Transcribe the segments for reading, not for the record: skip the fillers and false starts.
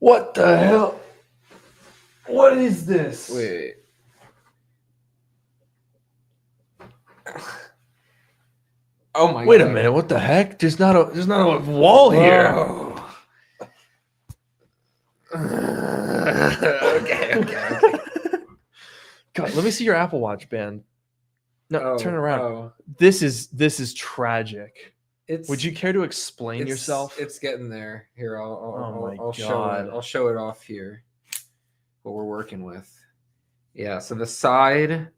What the hell? What is this? Wait. Oh my Wait God. a minute. What the heck? There's not a wall here. Whoa. Okay. God, let me see your Apple Watch band. No, turn around. Oh. This is tragic. It's, Would you care to explain yourself? It's getting there. Here, I'll show God. it. I'll show it off here. What we're working with. Yeah. So the side.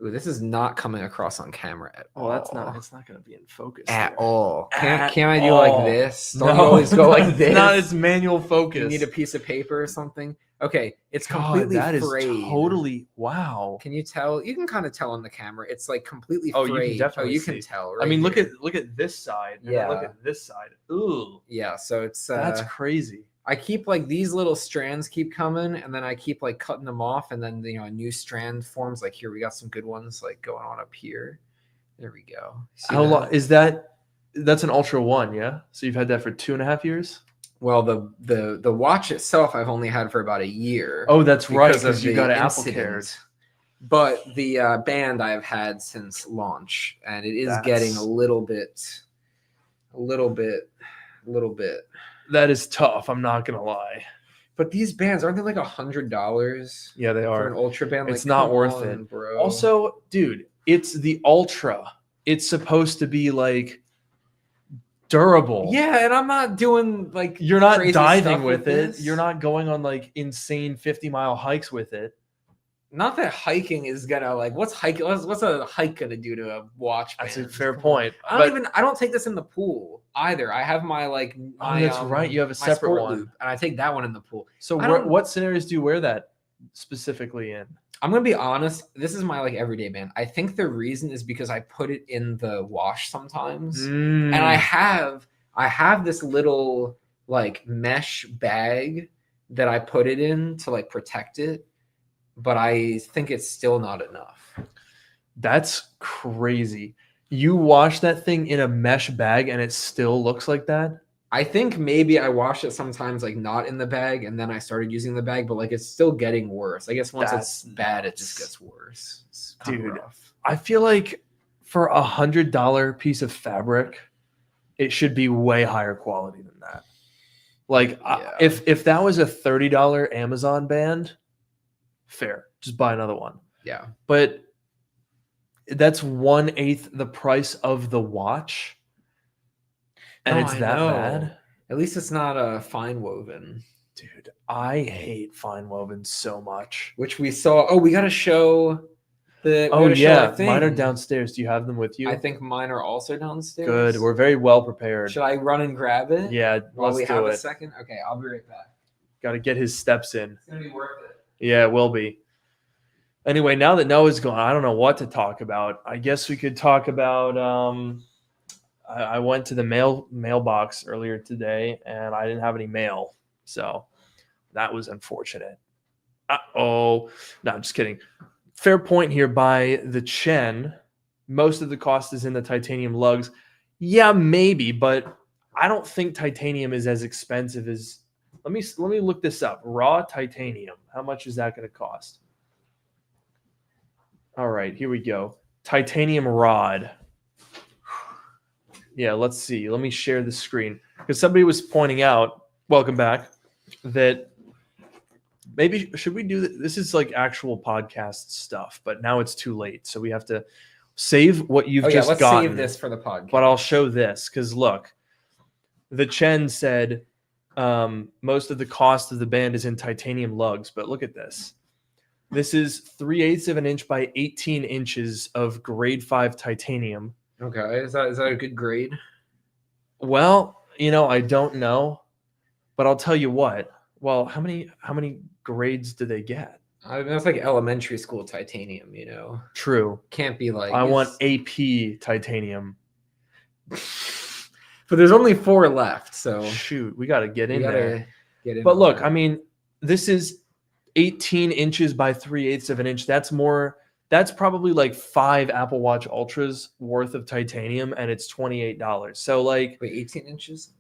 Ooh, this is not coming across on camera at all. It's not going to be in focus at here. all. Can't I do all. like this? Don't you always go like this? It's manual focus. You need a piece of paper or something. Okay, it's God, completely that is frayed. totally wow. Can you tell? You can kind of tell on the camera. It's like completely Oh, frayed. you can definitely you see. can tell. Right I mean, here. look at this side. And Yeah. then look at this side. Ooh. Yeah. So it's That's crazy. I keep like these little strands keep coming, and then I keep like cutting them off, and then a new strand forms. Like here, we got some good ones like going on up here. There we go. See How that? long is that? That's an Ultra One, yeah. So you've had that for 2.5 years. Well, the watch itself I've only had for about a year. Oh, that's right, because because you the got an Apple incident. Cares. But the band I've had since launch, and it is getting a little bit. That is tough. I'm not gonna lie. But these bands aren't they like $100? Yeah, they For are. an Ultra band. It's Like, not come worth on, it, bro. Also, dude, it's the Ultra. It's supposed to be like durable. Yeah, and I'm not doing like You're not crazy diving stuff with it. this. You're not going on like insane 50-mile hikes with it. Not that hiking is gonna like what's a hike gonna do to a watch band? That's a fair Come on. point. I don't take this in the pool either. I have my that's right. You have a my separate sport one. loop, and I take that one in the pool. So don't- what scenarios do you wear that specifically in? I'm gonna be honest. This is my like everyday band. I think the reason is because I put it in the wash sometimes, and I have this little like mesh bag that I put it in to like protect it, but I think it's still not enough. That's crazy. You wash that thing in a mesh bag and it still looks like that? I think maybe I wash it sometimes like not in the bag, and then I started using the bag, but like it's still getting worse. I guess once That's it's bad, it nuts. just gets worse. It's kinda Dude, rough. I feel like for $100 piece of fabric, it should be way higher quality than that. Like Yeah. if that was a $30 Amazon band, fair, just buy another one. Yeah. But that's 1/8 the price of the watch, and No, it's I that know. bad. At least it's not a fine woven, Dude, I hate fine woven so much. which we saw. Oh, we got to show the. Oh yeah, thing. mine are downstairs. Do you have them with you? I think mine are also downstairs. Good. We're very well prepared. Should I run and grab it? Yeah, While we let's have do a it. second. Okay, I'll be right back. Got to get his steps in. It's gonna be worth it. Yeah, it will be. Anyway, now that Noah's gone, I don't know what to talk about. I guess we could talk about. I went to the mailbox earlier today, and I didn't have any mail, so that was unfortunate. No, I'm just kidding. Fair point here by the Chen. Most of the cost is in the titanium lugs. Yeah, maybe, but I don't think titanium is as expensive as. Let me look this up. Raw titanium. How much is that going to cost? All right, here we go. Titanium rod. Yeah, let's see. Let me share the screen because somebody was pointing out. Welcome back. That maybe should we do this? This is like actual podcast stuff, but now it's too late, so we have to save what you've just let's gotten. save this for the podcast. But I'll show this because look, the Chen said most of the cost of the band is in titanium lugs, but look at this. This is 3/8 of an inch by 18 inches of grade 5 titanium. Okay, is that a good grade? Well, I don't know, but I'll tell you what. Well, how many grades do they get? I mean, that's like elementary school titanium, True. Can't be like. I want AP titanium. But there's only 4 left, so Shoot, we got to get in we there. gotta get in. But on look, that. I mean, this is 18 inches by 3/8 of an inch. That's probably like 5 Apple Watch Ultras worth of titanium, and it's $28. So like, wait, 18 inches?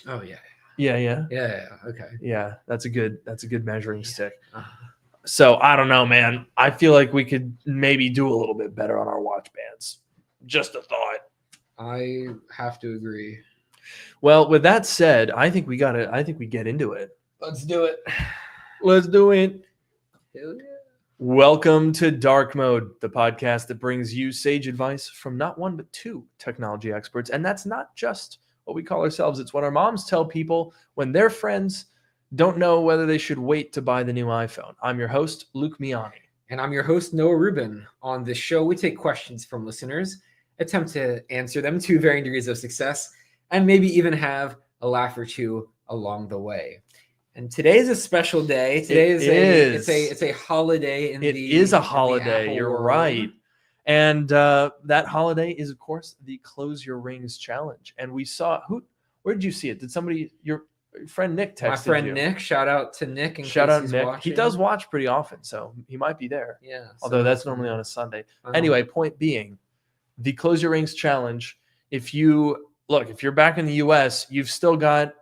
Oh yeah. Yeah. Okay. Yeah, that's a good measuring stick. Uh-huh. So I don't know, man. I feel like we could maybe do a little bit better on our watch bands. Just a thought. I have to agree. Well, with that said, I think we get into it. Let's do it. Let's do it. Hell yeah. Welcome to Dark Mode, the podcast that brings you sage advice from not one but two technology experts. And that's not just what we call ourselves. It's what our moms tell people when their friends don't know whether they should wait to buy the new iPhone. I'm your host, Luke Miani. And I'm your host, Noah Rubin. On this show, we take questions from listeners, attempt to answer them to varying degrees of success, and maybe even have a laugh or two along the way. And today is a special day. Today it's a holiday It is a holiday. in the Apple You're world. right. And that holiday is, of course, the Close Your Rings challenge. And we saw where did you see it? Did somebody your friend Nick texted My friend you? Nick, shout out to Nick. Shout out Nick. Watching. He does watch pretty often, so he might be there. Yeah. Although that's normally on a Sunday. Uh-huh. Anyway, point being, the Close Your Rings challenge. If you're back in the US, you've still got,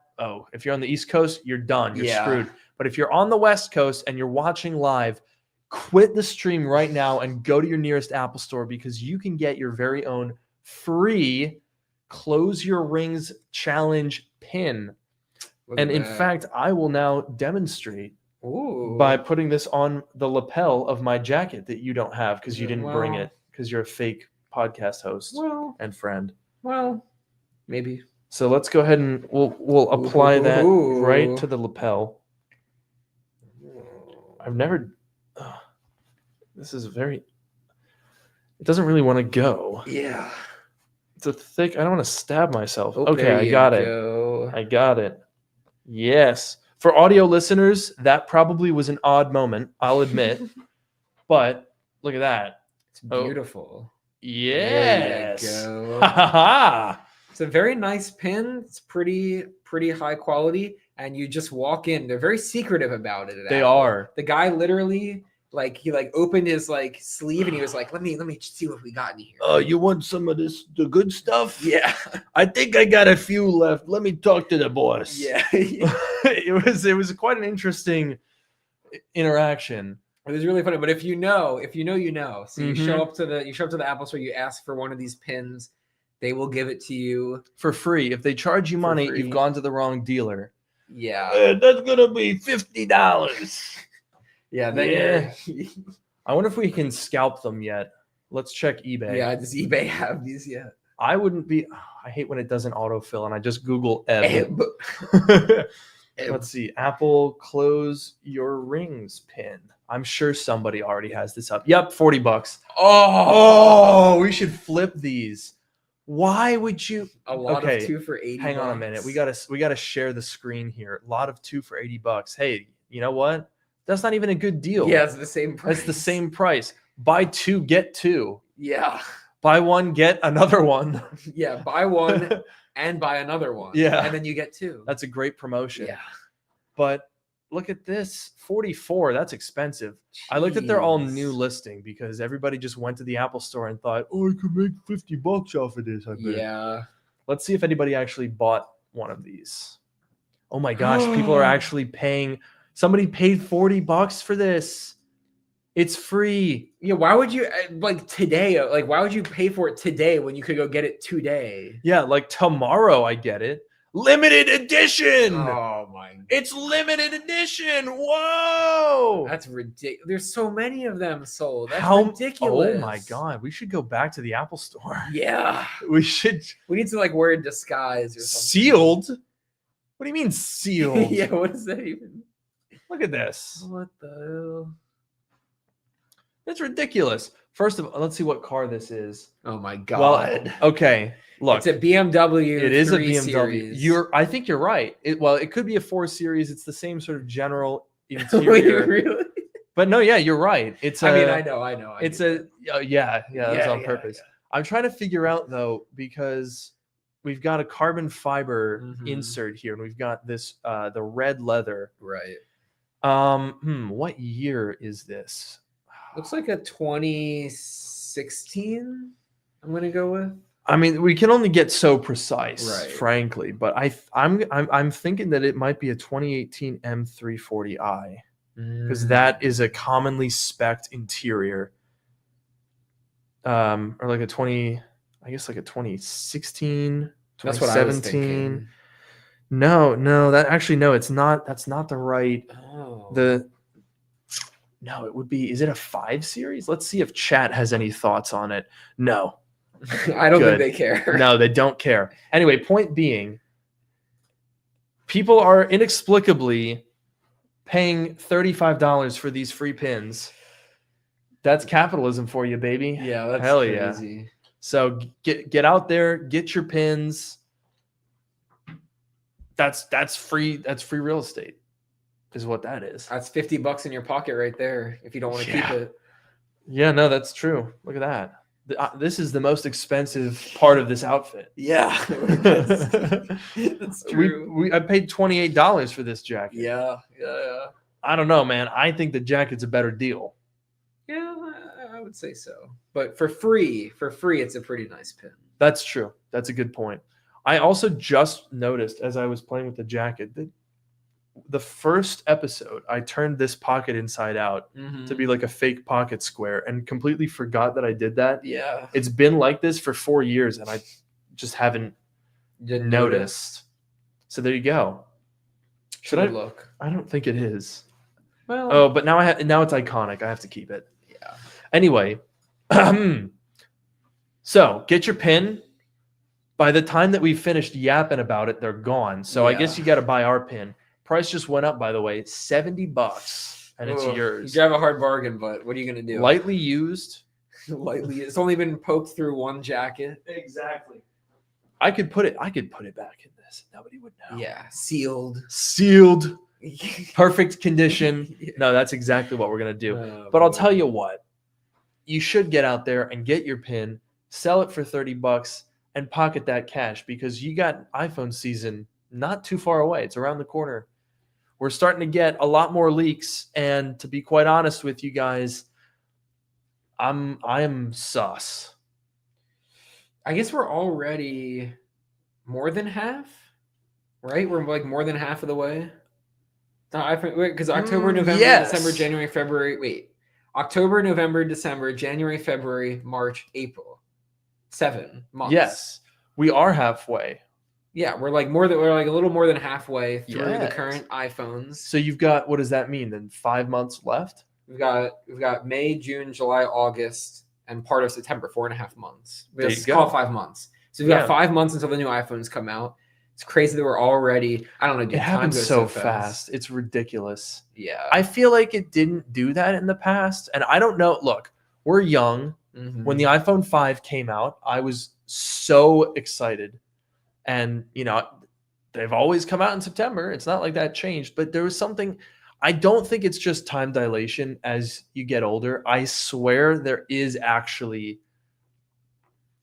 if you're on the East Coast, you're done. You're screwed. But if you're on the West Coast and you're watching live, quit the stream right now and go to your nearest Apple store because you can get your very own free Close Your Rings challenge pin. And in fact, I will now demonstrate by putting this on the lapel of my jacket that you don't have because you didn't bring it because you're a fake podcast host and friend. Well, maybe. So let's go ahead and we'll apply that right to the lapel. I've never. This is it doesn't really want to go. Yeah. It's a thick. I don't want to stab myself. Oh, okay, I got it. I got it. Yes. For audio listeners, that probably was an odd moment, I'll admit. But look at that. It's beautiful. Yes. There you go. Ha. It's a very nice pin. It's pretty high quality, and you just walk in. They're very secretive about it. They are. The guy literally he opened his sleeve and he was like, let me see what we got in here. You want some of the good stuff? Yeah. I think I got a few left. Let me talk to the boss. Yeah. It was quite an interesting interaction. It was really funny. But if you know, you know. So you show up to the Apple Store, you ask for one of these pins, they will give it to you for free. If they charge you money, you've gone to the wrong dealer. Yeah. That's gonna be $50. Yeah. I wonder if we can scalp them yet. Let's check eBay. Yeah, does eBay have these yet? I wouldn't be. I hate when it doesn't autofill and I just Google Ebb. Let's see. Apple Close Your Rings pin. I'm sure somebody already has this up. Yep, $40. Oh, we should flip these. Why would you? A lot of 2 for $80. Hang on a minute. We gotta share the screen here. A lot of 2 for $80. Hey, you know what? That's not even a good deal. Yeah, it's the same price. That's the same price. Buy 2, get 2. Yeah. Buy 1, get another one. Yeah, buy 1 and buy another one. Yeah. And then you get 2. That's a great promotion. Yeah. But look at this. $44. That's expensive. Jeez. I looked at their all new listing because everybody just went to the Apple store and thought, I could make $50 off of this. I bet. Yeah. Let's see if anybody actually bought one of these. Oh my gosh, people are actually paying. Somebody paid $40 for this. It's free. Yeah, why would you today? Why would you pay for it today when you could go get it today? Yeah, tomorrow I get it. Limited edition. Oh my! It's limited edition. Whoa! That's ridiculous. There's so many of them sold. That's ridiculous. Oh my god! We should go back to the Apple store. Yeah, we should. We need to wear a disguise or something. Sealed? What do you mean sealed? Yeah, what does that even? Look at this. What the hell? That's ridiculous. First of all, let's see what car this is. Oh my god. Well, okay. Look, it's a BMW. It is a BMW. Series. I think you're right. It could be a 4 Series. It's the same sort of general interior. Really? But no, yeah, you're right. I know. It's that's on purpose. Yeah. I'm trying to figure out though, because we've got a carbon fiber insert here, and we've got this the red leather. Right. What year is this? Looks like a 2016. I'm gonna go with. I mean, we can only get so precise, Right. frankly, but I'm thinking that it might be a 2018 M340i because that is a commonly spec'd interior. Or like a 20, I guess like a 2016, That's what I was 2017. thinking. No, that actually no, it's not. That's not the right. Oh. No, it would be. Is it a 5 series? Let's see if chat has any thoughts on it. No, I don't Good. think they care. no, they don't care. Anyway, point being, people are inexplicably paying $35 for these free pins. That's capitalism for you, baby. Yeah, that's Hell crazy. yeah. So get out there, get your pins. That's free. That's free real estate, is what that is. That's $50 in your pocket right there if you don't want to keep it. Yeah, no, that's true. Look at that. This is the most expensive part of this outfit. Yeah, that's true. I paid $28 for this jacket. Yeah. I don't know, man. I think the jacket's a better deal. Yeah, I would say so. But for free, it's a pretty nice pin. That's true. That's a good point. I also just noticed as I was playing with the jacket that the first episode, I turned this pocket inside out to be like a fake pocket square and completely forgot that I did that. Yeah. It's been like this for 4 years and I just haven't noticed. So there you go. Should I look? I don't think it is. Well, Oh, but now now it's iconic. I have to keep it. Yeah. Anyway, so get your pin. By the time that we've finished yapping about it, they're gone. So I guess you got to buy our pin. Price just went up, by the way. $70, and it's yours. You have a hard bargain, but what are you gonna do? Lightly used. Lightly. It's only been poked through one jacket. Exactly. I could put it back in this. Nobody would know. Yeah. Sealed. Perfect condition. Yeah. No, that's exactly what we're gonna do. Oh, But I'll boy. tell you what. You should get out there and get your pin, sell it for $30, and pocket that cash because you got iPhone season not too far away. It's around the corner. We're starting to get a lot more leaks, and to be quite honest with you guys, I am sus. I guess we're already more than half, right? We're like more than half of the way. Because October, November, yes. December, January, February. Wait, October, November, December, January, February, March, April. 7 months. Yes, we are halfway. Yeah, we're like a little more than halfway through the Yes. current iPhones. So you've got, what does that mean then? 5 months left? We've got May, June, July, August, and part of September. 4.5 months. There you Let's go. call it 5 months. So we've got 5 months until the new iPhones come out. It's crazy that we're already. I don't know. Dude, It happens time goes so fast. It's ridiculous. Yeah. I feel like it didn't do that in the past. And I don't know. Look, we're young. Mhm. When the iPhone 5 came out, I was so excited. And, they've always come out in September. It's not like that changed. But there was something. I don't think it's just time dilation as you get older. I swear there is actually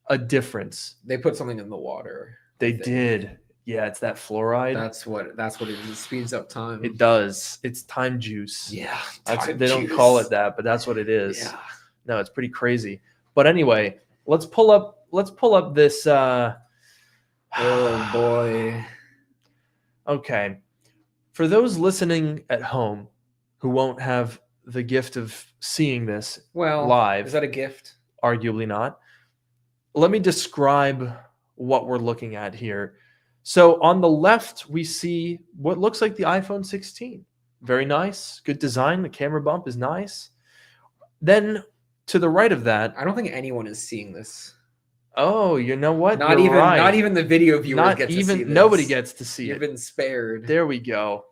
a difference. They put something in the water. They did. Yeah, it's that fluoride. That's what it is. It speeds up time. It does. It's time juice. Yeah. They don't call it that, but that's what it is. Yeah. No, it's pretty crazy. But anyway, let's pull up this Oh boy. Okay. For those listening at home who won't have the gift of seeing this live, is that a gift? arguably not. Let me describe what we're looking at here. So on the left, we see what looks like the iPhone 16. Very nice. Good design. The camera bump is nice. Then to the right of that. I don't think anyone is seeing this. Oh, you know what? Not even the video viewers get to see this. Nobody gets to see it. You've been spared. There we go.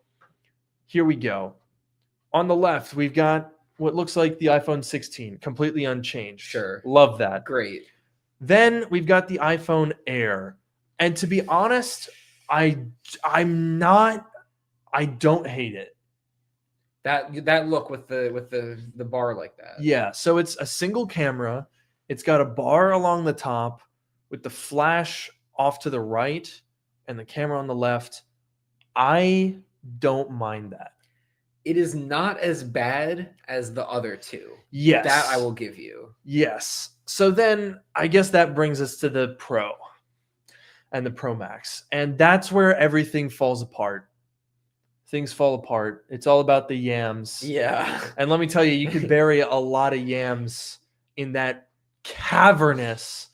Here we go. On the left, we've got what looks like the iPhone 16, completely unchanged. Sure. Love that. Great. Then we've got the iPhone Air. And to be honest, I don't hate it. That look with the bar like that. Yeah, so it's a single camera. It's got a bar along the top with the flash off to the right and the camera on the left. I don't mind that. It is not as bad as the other two. Yes. That I will give you. Yes. So then I guess that brings us to the Pro and the Pro Max. And that's where everything falls apart. Things fall apart. It's all about the yams. Yeah. And let me tell you, you could bury a lot of yams in that cavernous.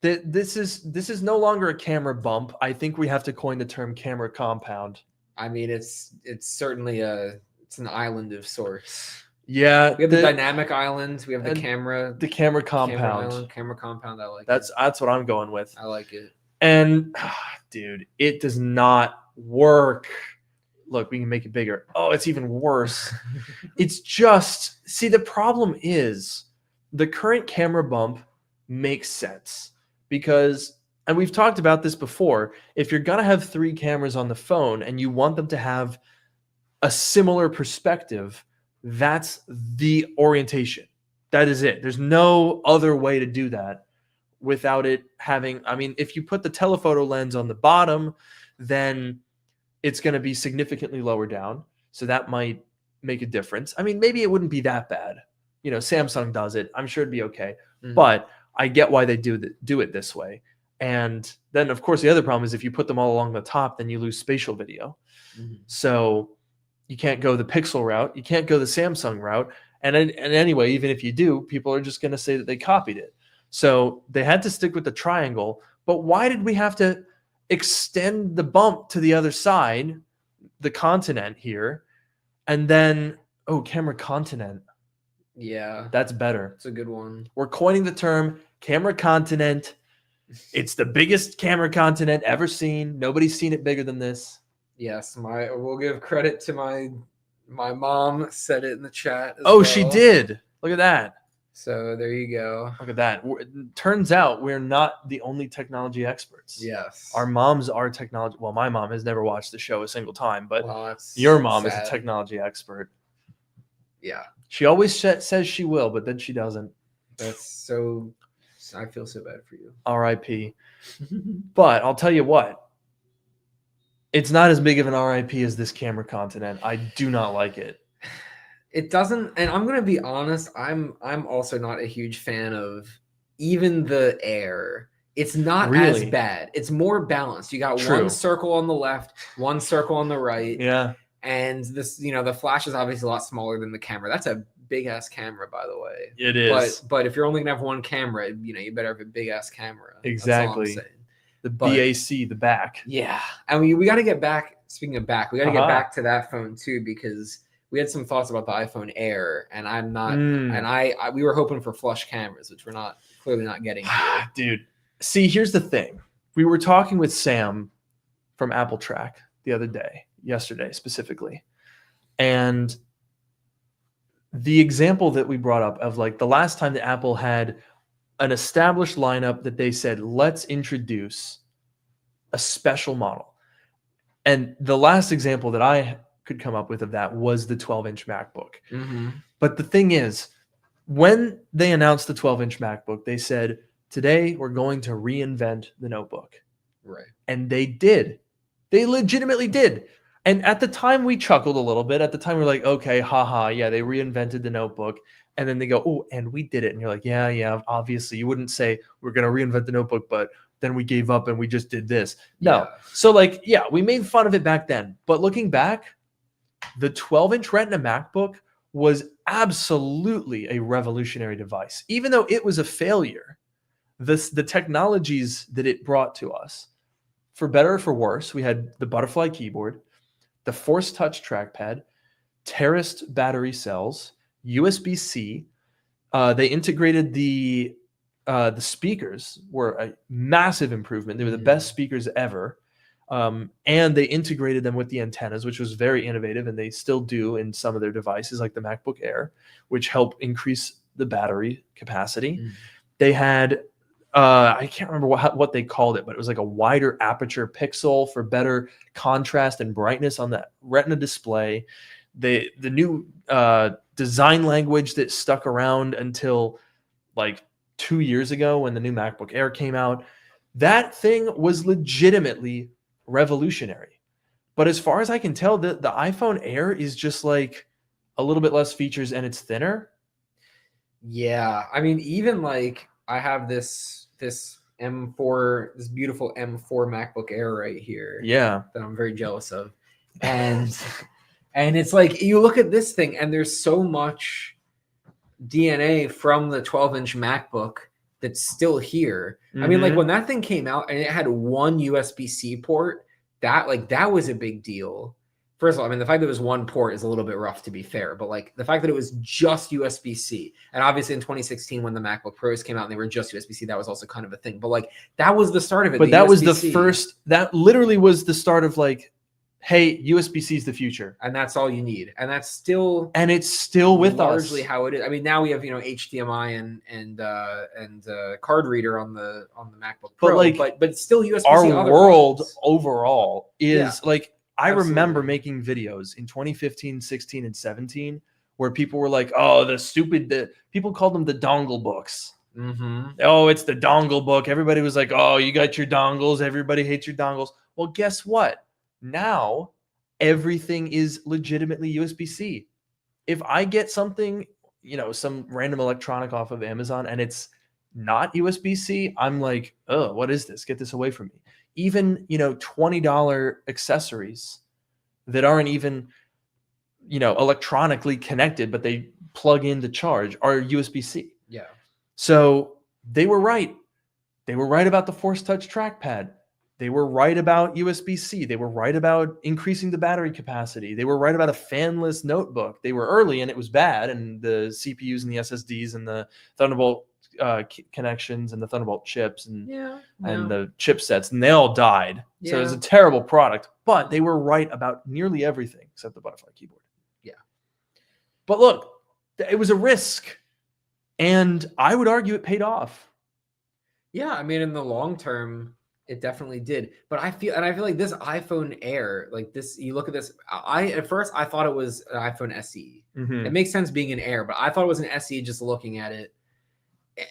This is no longer a camera bump. I think we have to coin the term camera compound. I mean, it's certainly it's an island of sorts. Yeah, We have the dynamic island. We have the camera compound. Camera compound. I like that's what I'm going with. I like it. And dude, it does not work. Look, we can make it bigger. Oh, it's even worse. It's just, see, the problem is the current camera bump makes sense because, and we've talked about this before, if you're going to have 3 cameras on the phone and you want them to have a similar perspective, that's the orientation. That is it. There's no other way to do that without it having, I mean, if you put the telephoto lens on the bottom, then it's going to be significantly lower down. So that might make a difference. I mean, maybe it wouldn't be that bad. You know, Samsung does it. I'm sure it'd be okay. Mm-hmm. But I get why they do it this way. And then, of course, the other problem is if you put them all along the top, then you lose spatial video. Mm-hmm. So you can't go the Pixel route. You can't go the Samsung route. And anyway, even if you do, people are just going to say that they copied it. So they had to stick with the triangle. But why did we have to extend the bump to the other side, the continent here, and then, camera continent. Yeah. That's better. It's a good one. We're coining the term camera continent. It's the biggest camera continent ever seen. Nobody's seen it bigger than this. Yes, we'll give credit to my mom said it in the chat. She did. Look at that. So there you go. Look at that. Turns out we're not the only technology experts. Yes. Our moms are technology. Well, my mom has never watched the show a single time, but your mom is a technology expert. Yeah. She always says she will, but then she doesn't. That's so. I feel so bad for you. R.I.P. But I'll tell you what. It's not as big of an RIP as this camera continent. I do not like it. It doesn't, and I'm gonna be honest. I'm also not a huge fan of even the Air. It's not as bad. It's more balanced. You got one circle on the left, one circle on the right. Yeah. And this, the flash is obviously a lot smaller than the camera. That's a big ass camera, by the way. It is. But if you're only gonna have one camera, you better have a big ass camera. Exactly. That's all I'm saying. The BAC, the back. Yeah. And we got to get back. Speaking of back, we got to get back to that phone too, because we had some thoughts about the iPhone Air, and I'm not. And we were hoping for flush cameras, which we're clearly not getting. Dude, see, here's the thing. We were talking with Sam from Apple Track yesterday specifically, and the example that we brought up of like the last time that Apple had an established lineup that they said, let's introduce a special model. And the last example that I could come up with of that was the 12-inch MacBook. Mm-hmm. But the thing is, when they announced the 12-inch MacBook, they said, today we're going to reinvent the notebook. Right. And they did. They legitimately did. And at the time we chuckled a little bit. At the time we were like, okay, haha, yeah, they reinvented the notebook. And then they go, oh, and we did it. And you're like, yeah, obviously. You wouldn't say we're going to reinvent the notebook, but then we gave up and we just did this. No. Yeah. So like, yeah, we made fun of it back then. But looking back, the 12-inch Retina MacBook was absolutely a revolutionary device. Even though it was a failure, the technologies that it brought to us, for better or for worse, we had the butterfly keyboard, the Force Touch trackpad, terraced battery cells, USB-C. They integrated the speakers were a massive improvement. They were the best speakers ever. And they integrated them with the antennas, which was very innovative, and they still do in some of their devices like the MacBook Air, which help increase the battery capacity. They had I can't remember what they called it, but it was like a wider aperture pixel for better contrast and brightness on the Retina display. The new design language that stuck around until like 2 years ago when the new MacBook Air came out, that thing was legitimately revolutionary. But as far as I can tell, the iPhone Air is just like a little bit less features and it's thinner. Yeah, I mean, even like I have this M4, this beautiful M4 MacBook Air right here. Yeah. That I'm very jealous of, and it's like you look at this thing, and there's so much DNA from the 12-inch MacBook that's still here. I mean, like when that thing came out and it had one USB-C port, that was a big deal. First of all, I mean, the fact that it was one port is a little bit rough, to be fair, but like the fact that it was just USB-C, and obviously in 2016 when the MacBook Pros came out and they were just USB-C, that was also kind of a thing. But like that was the start of it. But that was the first. That literally was the start of like, hey, USB-C is the future, and that's all you need, and that's still it's still with largely us. how it is. I mean, now we have HDMI and card reader on the MacBook Pro, but still USB-C. Our world overall is like. I remember making videos in 2015, 16, and 17 where people were like, oh, people called them the dongle books. Oh, it's the dongle book. Everybody was like, oh, you got your dongles. Everybody hates your dongles. Well, guess what? Now everything is legitimately USB-C. If I get something, some random electronic off of Amazon and it's not USB-C, I'm like, oh, what is this? Get this away from me. Even, $20 accessories that aren't even, electronically connected, but they plug in to charge are USB-C. Yeah. So they were right. They were right about the Force Touch trackpad. They were right about USB-C. They were right about increasing the battery capacity. They were right about a fanless notebook. They were early and it was bad. And the CPUs and the SSDs and the Thunderbolt connections and the Thunderbolt chips and the chipsets, and they all died. So it was a terrible product, but they were right about nearly everything except the butterfly keyboard. Yeah. But look, it was a risk, and I would argue it paid off. Yeah, I mean, in the long term, it definitely did. But I feel like this iPhone Air, like this, you look at this. At first I thought it was an iPhone SE. It makes sense being an Air, but I thought it was an SE just looking at it.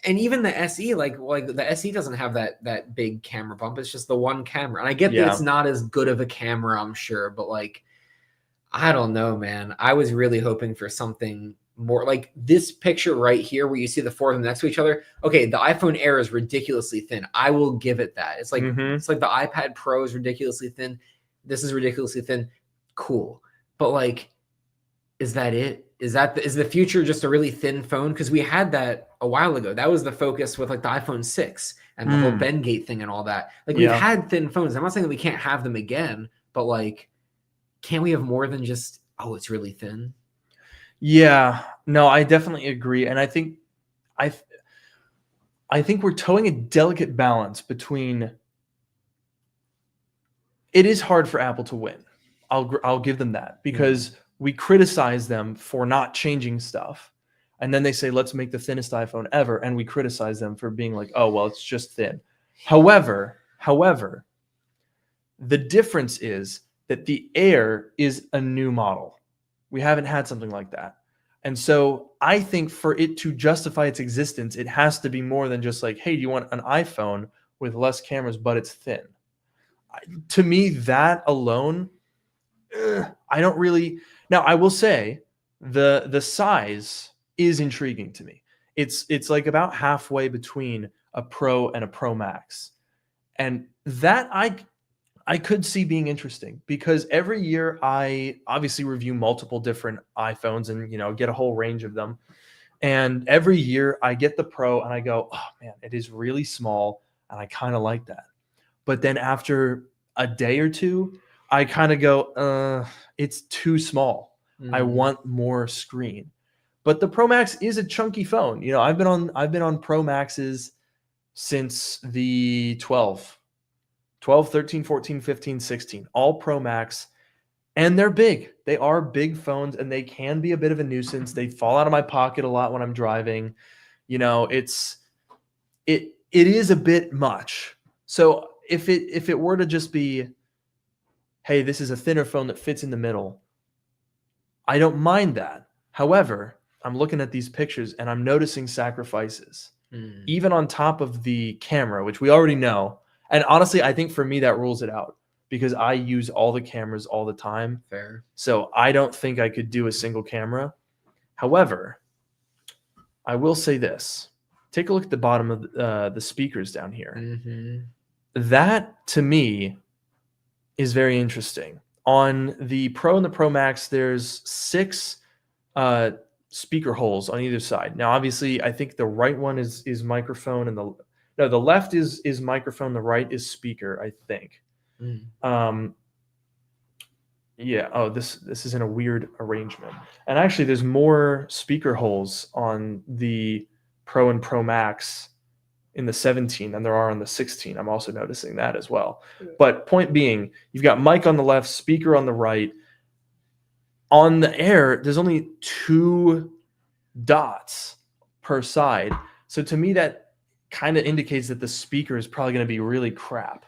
And even the SE, like the SE doesn't have that big camera bump. It's just the one camera. And I get that it's not as good of a camera, I'm sure, but like, I don't know, man. I was really hoping for something more like this picture right here where you see the four of them next to each other. Okay, the iPhone Air is ridiculously thin. I will give it that. It's like it's like the iPad Pro is ridiculously thin. This is ridiculously thin. Cool. But like, is that it? Is the future just a really thin phone? Because we had that a while ago. That was the focus with like the iPhone 6 and the whole Bendgate thing and all that. Like we've had thin phones. I'm not saying that we can't have them again, but like, can't we have more than just, oh, it's really thin? Yeah, no, I definitely agree. And I think we're towing a delicate balance between, it is hard for Apple to win. I'll give them that, because we criticize them for not changing stuff. And then they say, let's make the thinnest iPhone ever. And we criticize them for being like, oh, well, it's just thin. However, the difference is that the Air is a new model. We haven't had something like that. And so I think for it to justify its existence, it has to be more than just like, hey, do you want an iPhone with less cameras, but it's thin? To me, that alone, I don't really. Now, I will say the size is intriguing to me. It's like about halfway between a Pro and a Pro Max. And that I could see being interesting, because every year I obviously review multiple different iPhones and, get a whole range of them. And every year I get the Pro and I go, oh man, it is really small and I kind of like that. But then after a day or two, I kind of go, it's too small. I want more screen. But the Pro Max is a chunky phone. I've been on Pro Maxes since the 12, 13, 14, 15, 16, all Pro Max. And they're big. They are big phones, and they can be a bit of a nuisance. They fall out of my pocket a lot when I'm driving. It is a bit much. So if it were to just be, hey, this is a thinner phone that fits in the middle, I don't mind that. However, I'm looking at these pictures and I'm noticing sacrifices, even on top of the camera, which we already know. And honestly, I think for me, that rules it out, because I use all the cameras all the time. Fair. So I don't think I could do a single camera. However, I will say this. take a look at the bottom of the speakers down here. Mm-hmm. That to me is very interesting. On the Pro and the Pro Max, there's 6 speaker holes on either side. Now, obviously, I think the right one is microphone, and the left is microphone. The right is speaker, I think. Mm. Yeah. Oh, this is in a weird arrangement. And actually, there's more speaker holes on the Pro and Pro Max in the 17 than there are on the 16. I'm also noticing that as well. But point being, you've got mic on the left, speaker on the right. On the Air, there's only 2 dots per side. So to me, that kind of indicates that the speaker is probably going to be really crap.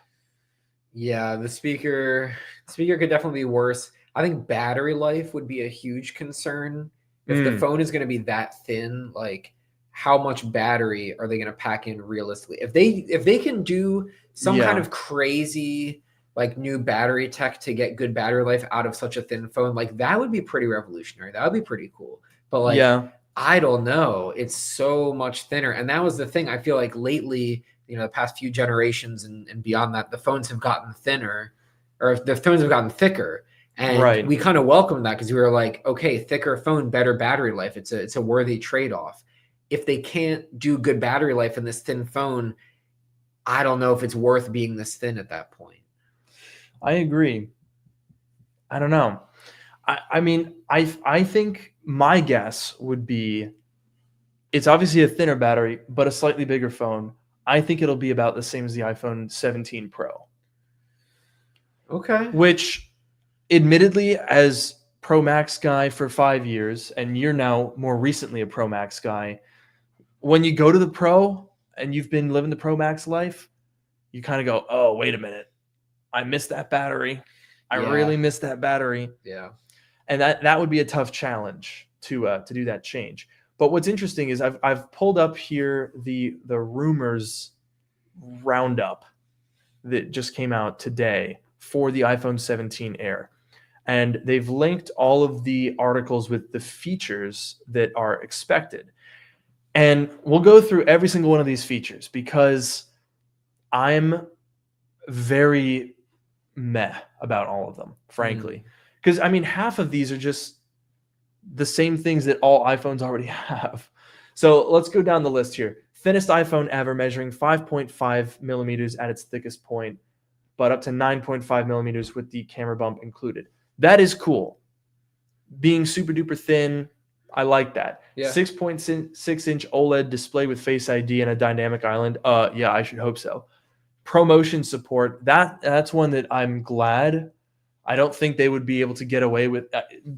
Yeah, the speaker could definitely be worse. I think battery life would be a huge concern. If the phone is going to be that thin, like how much battery are they going to pack in realistically? If they can do some kind of crazy like new battery tech to get good battery life out of such a thin phone, like that would be pretty revolutionary. That would be pretty cool. But like I don't know, it's so much thinner. And that was the thing. I feel like lately, the past few generations and beyond that, the phones have gotten thinner, or the phones have gotten thicker. And we kind of welcomed that because we were like, okay, thicker phone, better battery life. It's a worthy trade-off. If they can't do good battery life in this thin phone, I don't know if it's worth being this thin at that point. I agree. I don't know. I mean, I think my guess would be it's obviously a thinner battery, but a slightly bigger phone. I think it'll be about the same as the iPhone 17 Pro. Okay. Which, admittedly, as Pro Max guy for 5 years, and you're now more recently a Pro Max guy, when you go to the Pro and you've been living the Pro Max life, you kind of go, oh, wait a minute. I missed that battery. I really missed that battery. Yeah. And that would be a tough challenge to do that change. But what's interesting is I've pulled up here the rumors roundup that just came out today for the iPhone 17 Air. And they've linked all of the articles with the features that are expected. And we'll go through every single one of these features because I'm very meh about all of them, frankly. Because, I mean, half of these are just the same things that all iPhones already have. So let's go down the list here. Thinnest iPhone ever, measuring 5.5 millimeters at its thickest point, but up to 9.5 millimeters with the camera bump included. That is cool. Being super duper thin, I like that. Yeah. 6.6-inch OLED display with Face ID and a dynamic island. Yeah, I should hope so. ProMotion support. That's one that I'm glad. I don't think they would be able to get away with.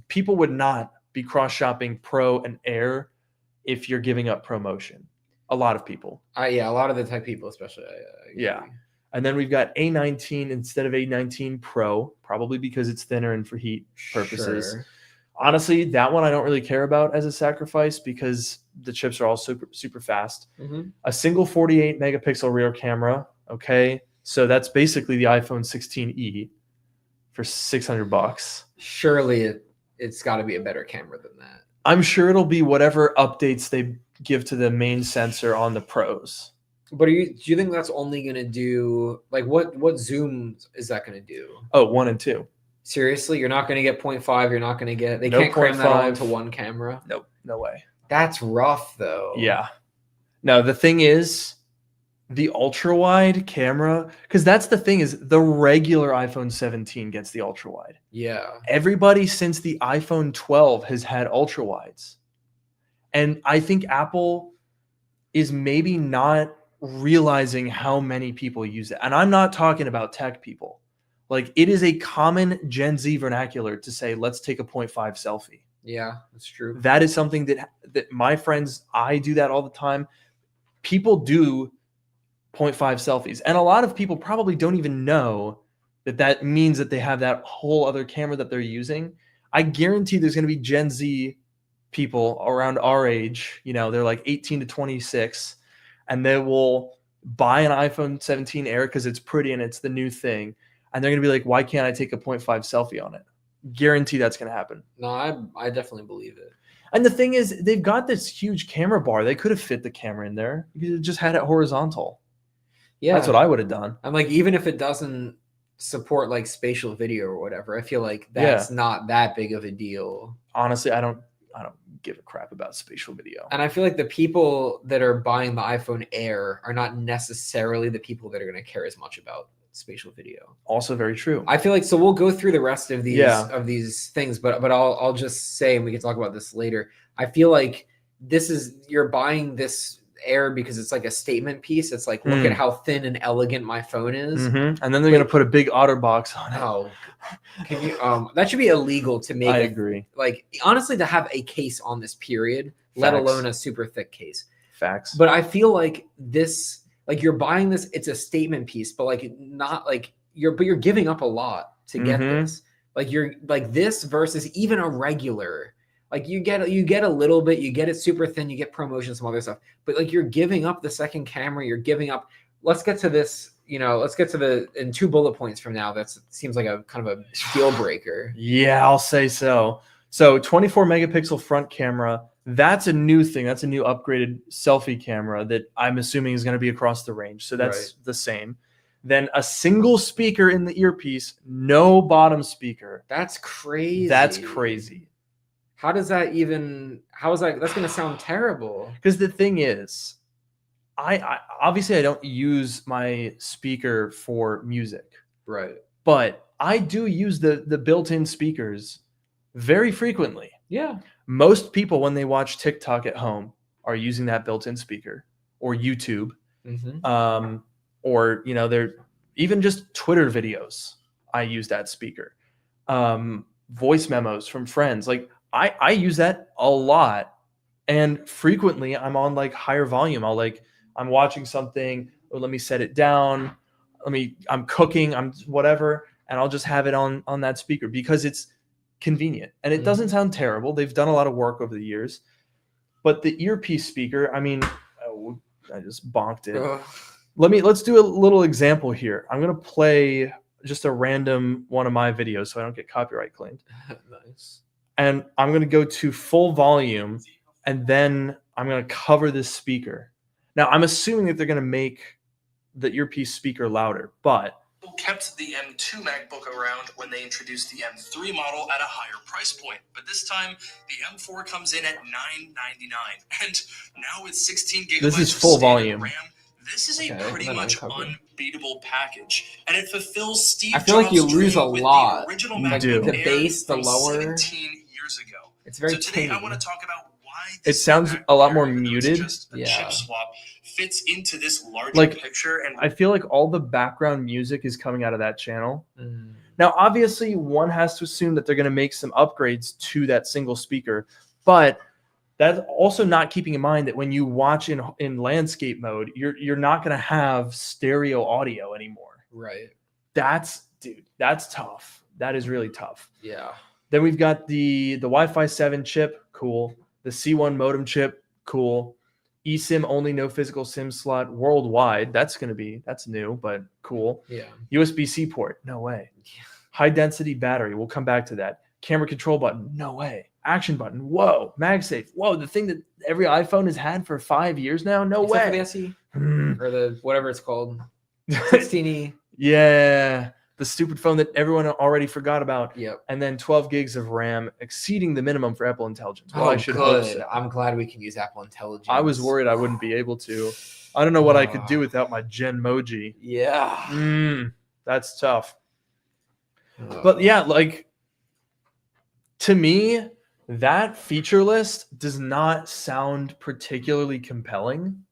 People would not be cross-shopping Pro and Air if you're giving up ProMotion. A lot of people. Yeah, a lot of the tech people, especially. Yeah. And then we've got A19 instead of A19 Pro, probably because it's thinner and for heat purposes. Sure. Honestly, that one I don't really care about as a sacrifice because the chips are all super, super fast. Mm-hmm. A single 48 megapixel rear camera. Okay. So that's basically the iPhone 16e for $600. Surely it's got to be a better camera than that. I'm sure it'll be whatever updates they give to the main sensor on the Pros. But do you think that's only going to do, like, what zoom is that going to do? Oh, 1 and 2. Seriously? You're not going to get 0.5? You're not going to get, they No can't cram that 0.5. all into one camera? Nope, no way. That's rough, though. Yeah. No, the thing is, the ultra wide camera, because that's the thing is the regular iPhone 17 gets the ultra wide. Yeah. Everybody since the iPhone 12 has had ultra wides. And I think Apple is maybe not realizing how many people use it. And I'm not talking about tech people. Like, it is a common Gen Z vernacular to say, let's take a 0.5 selfie. Yeah, that's true. That is something that my friends, I do that all the time. People do 0.5 selfies. And a lot of people probably don't even know that means that they have that whole other camera that they're using. I guarantee there's going to be Gen Z people around our age, they're like 18 to 26, and they will buy an iPhone 17 Air because it's pretty and it's the new thing. And they're going to be like, why can't I take a 0.5 selfie on it? Guarantee that's going to happen. No, I definitely believe it. And the thing is, they've got this huge camera bar. They could have fit the camera in there. You could have just had it horizontal. Yeah, That's what I would have done. I'm like, even if it doesn't support like spatial video or whatever, I feel like that's not that big of a deal. Honestly, I don't give a crap about spatial video. And I feel like the people that are buying the iPhone Air are not necessarily the people that are going to care as much about spatial video. Also very true. I feel like, so we'll go through the rest of these things, but I'll just say, and we can talk about this later. I feel like you're buying this Air because it's like a statement piece. It's like, look at how thin and elegant my phone is. And then they're going to put a big OtterBox on it. Oh, can you? That should be illegal to make. I agree. Like, honestly, to have a case on this period, let alone a super thick case. Facts. But I feel like this, like, you're buying this, it's a statement piece, but like not like you're giving up a lot to get this. Like, you're like this versus even a regular. Like, you get a little bit, you get it super thin, you get ProMotion, some other stuff, but like, you're giving up the second camera, you're giving up. Let's get to this. Let's get to in 2 bullet points from now. That seems like a kind of a deal breaker. Yeah, I'll say so. So 24 megapixel front camera. That's a new thing. That's a new upgraded selfie camera that I'm assuming is going to be across the range. So that's the same. Then a single speaker in the earpiece, no bottom speaker. That's crazy. That's crazy. How is that? That's going to sound terrible. Because the thing is, I obviously I don't use my speaker for music. Right. But I do use the built-in speakers very frequently. Yeah. Most people, when they watch TikTok at home, are using that built-in speaker, or YouTube, or they're even just Twitter videos. I use that speaker. Voice memos from friends, like I use that a lot, and frequently I'm on like higher volume. I'm watching something, or let me set it down. I'm cooking, I'm whatever, and I'll just have it on that speaker because it's convenient. And it doesn't sound terrible. They've done a lot of work over the years. But the earpiece speaker, I just bonked it. Let's do a little example here. I'm going to play just a random one of my videos so I don't get copyright claimed. Nice. And I'm going to go to full volume, and then I'm going to cover this speaker. Now, I'm assuming that they're going to make the earpiece speaker louder, but kept the M2 MacBook around when they introduced the M3 model at a higher price point. But this time, the M4 comes in at $999. And now with 16 gigabytes this is full volume RAM, this is a pretty much unbeatable package. And it fulfills Steve Jobs' I feel like you lose a lot. You do. The bass, the lower. 17 years ago. It's very today tinny. I want to talk about why it sounds a lot more muted. Just a chip swap fits into this larger like, picture, and I feel like all the background music is coming out of that channel. Now, obviously, one has to assume that they're going to make some upgrades to that single speaker, but that's also not keeping in mind that when you watch in landscape mode, you're not going to have stereo audio anymore. Right. That's tough. That is really tough. Yeah. Then we've got the Wi-Fi 7 chip, cool. The C1 modem chip, cool. eSIM only, no physical SIM slot worldwide. That's new, but cool. Yeah. USB-C port, no way. Yeah. High density battery, we'll come back to that. Camera control button, no way. Action button, whoa. MagSafe, whoa. The thing that every iPhone has had for 5 years now, no Except way. for the SE or the whatever it's called, 16E. Yeah. The stupid phone that everyone already forgot about. Yep. And then 12 gigs of RAM, exceeding the minimum for Apple Intelligence. Well, I should good. hope so. I'm glad we can use Apple Intelligence. I was worried I wouldn't be able to. I don't know what I could do without my Genmoji. Yeah. That's tough. But yeah, like, to me, that feature list does not sound particularly compelling.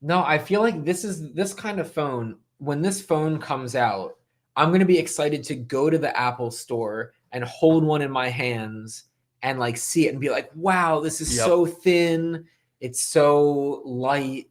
No, I feel like this kind of phone, when this phone comes out, I'm going to be excited to go to the Apple store and hold one in my hands and like see it and be like, wow, this is so thin. It's so light.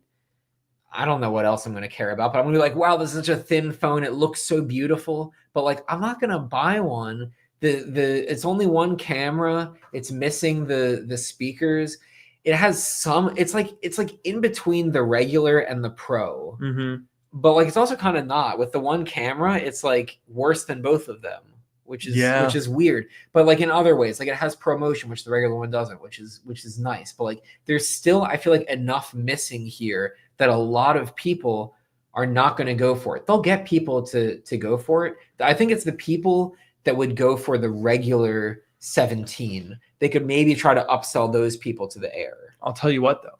I don't know what else I'm going to care about, but I'm going to be like, wow, this is such a thin phone. It looks so beautiful, but like, I'm not going to buy one. It's only one camera. It's missing the speakers. It has it's like in between the regular and the Pro. Mm-hmm. But like, it's also kind of not. With the one camera, it's like worse than both of them. which is weird. But like in other ways, like it has ProMotion, which the regular one doesn't, which is nice. But like there's still, I feel like, enough missing here that a lot of people are not going to go for it. They'll get people to go for it. I think it's the people that would go for the regular 17. They could maybe try to upsell those people to the Air. I'll tell you what, though.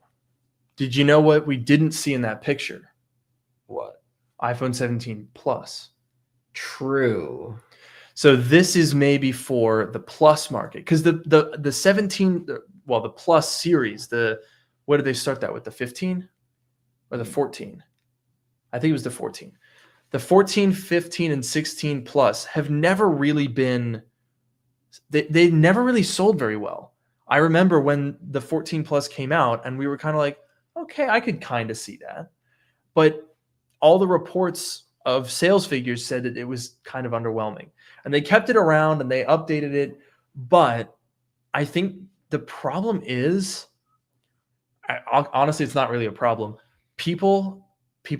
Did you know what we didn't see in that picture? What? iPhone 17 Plus. True. So this is maybe for the Plus market, because the 17, the Plus series, what did they start that with? The 15 or the 14? I think it was the 14. The 14, 15, and 16 Plus have never really been. They never really sold very well. I remember when the 14 Plus came out, and we were kind of like, okay, I could kind of see that, but all the reports of sales figures said that it was kind of underwhelming, and they kept it around and they updated it. But I think the problem is, honestly, it's not really a problem. People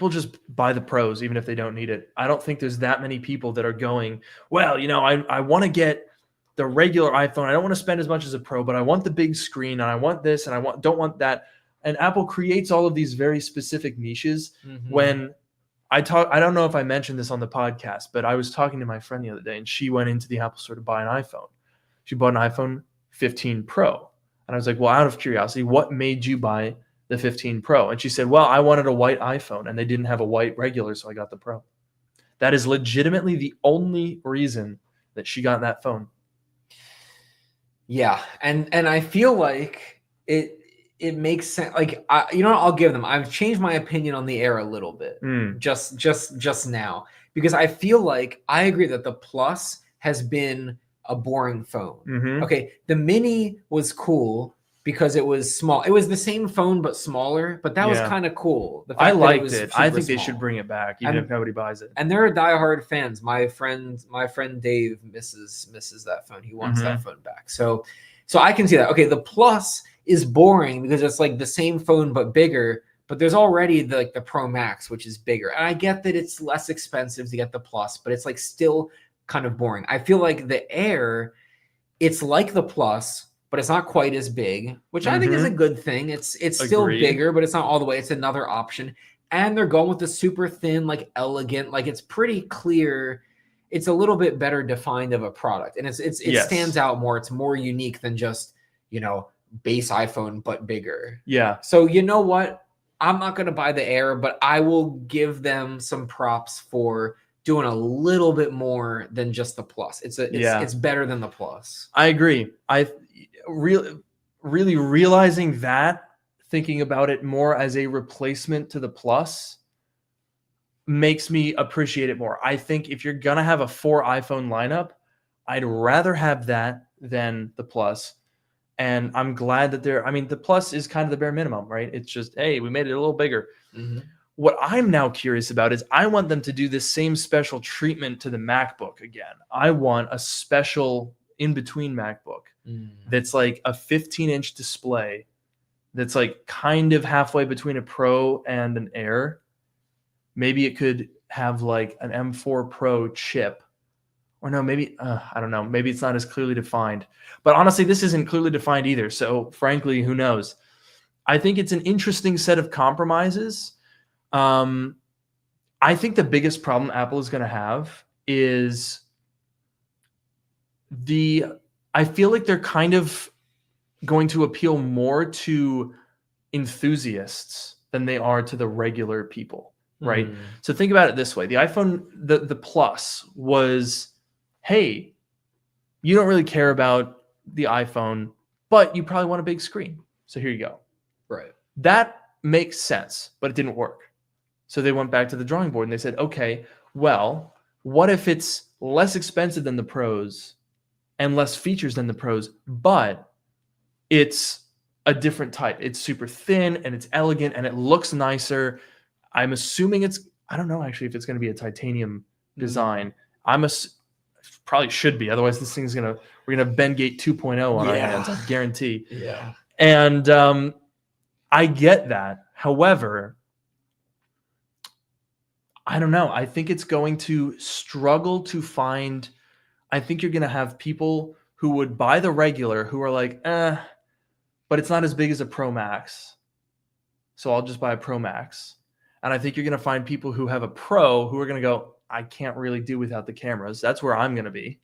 just buy the Pros even if they don't need it. I don't think there's that many people that are going, well, I want to get the regular iPhone. I don't want to spend as much as a Pro, but I want the big screen, and I want this, and don't want that. And Apple creates all of these very specific niches. When I don't know if I mentioned this on the podcast, but I was talking to my friend the other day, and she went into the Apple store to buy an iPhone. She bought an iPhone 15 Pro. And I was like, well, out of curiosity, what made you buy the 15 Pro? And she said, well, I wanted a white iPhone, and they didn't have a white regular, so I got the Pro. That is legitimately the only reason that she got that phone. Yeah, and I feel like it makes sense. Like, I'll give them. I've changed my opinion on the Air a little bit, just now, because I feel like I agree that the Plus has been a boring phone. Okay, the Mini was cool because it was small. It was the same phone but smaller, but that was kind of cool. The fact I that liked it. I think small. they should bring it back, even if nobody buys it. And they're diehard fans. My friend Dave misses that phone. He wants that phone back. So I can see that. Okay, the Plus is boring because it's like the same phone but bigger. But there's already the Pro Max, which is bigger. And I get that it's less expensive to get the Plus, but it's like still kind of boring. I feel like the Air, it's like the Plus, but it's not quite as big, which I think is a good thing. It's still bigger, but it's not all the way. It's another option. And they're going with the super thin, like elegant, like it's pretty clear. It's a little bit better defined of a product. And it stands out more. It's more unique than just, base iPhone, but bigger. Yeah. So you know what? I'm not going to buy the Air, but I will give them some props for doing a little bit more than just the Plus. It's better than the Plus. I agree. Really realizing that, thinking about it more as a replacement to the Plus, makes me appreciate it more. I think if you're going to have a 4 iPhone lineup, I'd rather have that than the Plus. And I'm glad that the Plus is kind of the bare minimum, right? It's just, hey, we made it a little bigger. What I'm now curious about is I want them to do this same special treatment to the MacBook again. I want a special in-between MacBook that's like a 15-inch display that's like kind of halfway between a Pro and an Air. Maybe it could have like an M4 Pro chip. Or no, maybe, I don't know. Maybe it's not as clearly defined. But honestly, this isn't clearly defined either. So frankly, who knows? I think it's an interesting set of compromises. I think the biggest problem Apple is going to have is I feel like they're kind of going to appeal more to enthusiasts than they are to the regular people, right? So think about it this way. The iPhone, the Plus was, hey, you don't really care about the iPhone, but you probably want a big screen. So here you go. Right. That makes sense, but it didn't work. So they went back to the drawing board and they said, okay, well, what if it's less expensive than the Pros and less features than the Pros, but it's a different type. It's super thin and it's elegant and it looks nicer. I'm assuming I don't know actually if it's going to be a titanium design. Probably should be. Otherwise, this thing's we're gonna have Bengate 2.0 on our hands, I guarantee. Yeah. And I get that. However, I don't know. I think it's going to struggle to find I think you're going to have people who would buy the regular who are like, but it's not as big as a Pro Max. So I'll just buy a Pro Max. And I think you're going to find people who have a Pro who are going to go, I can't really do without the cameras. That's where I'm going to be.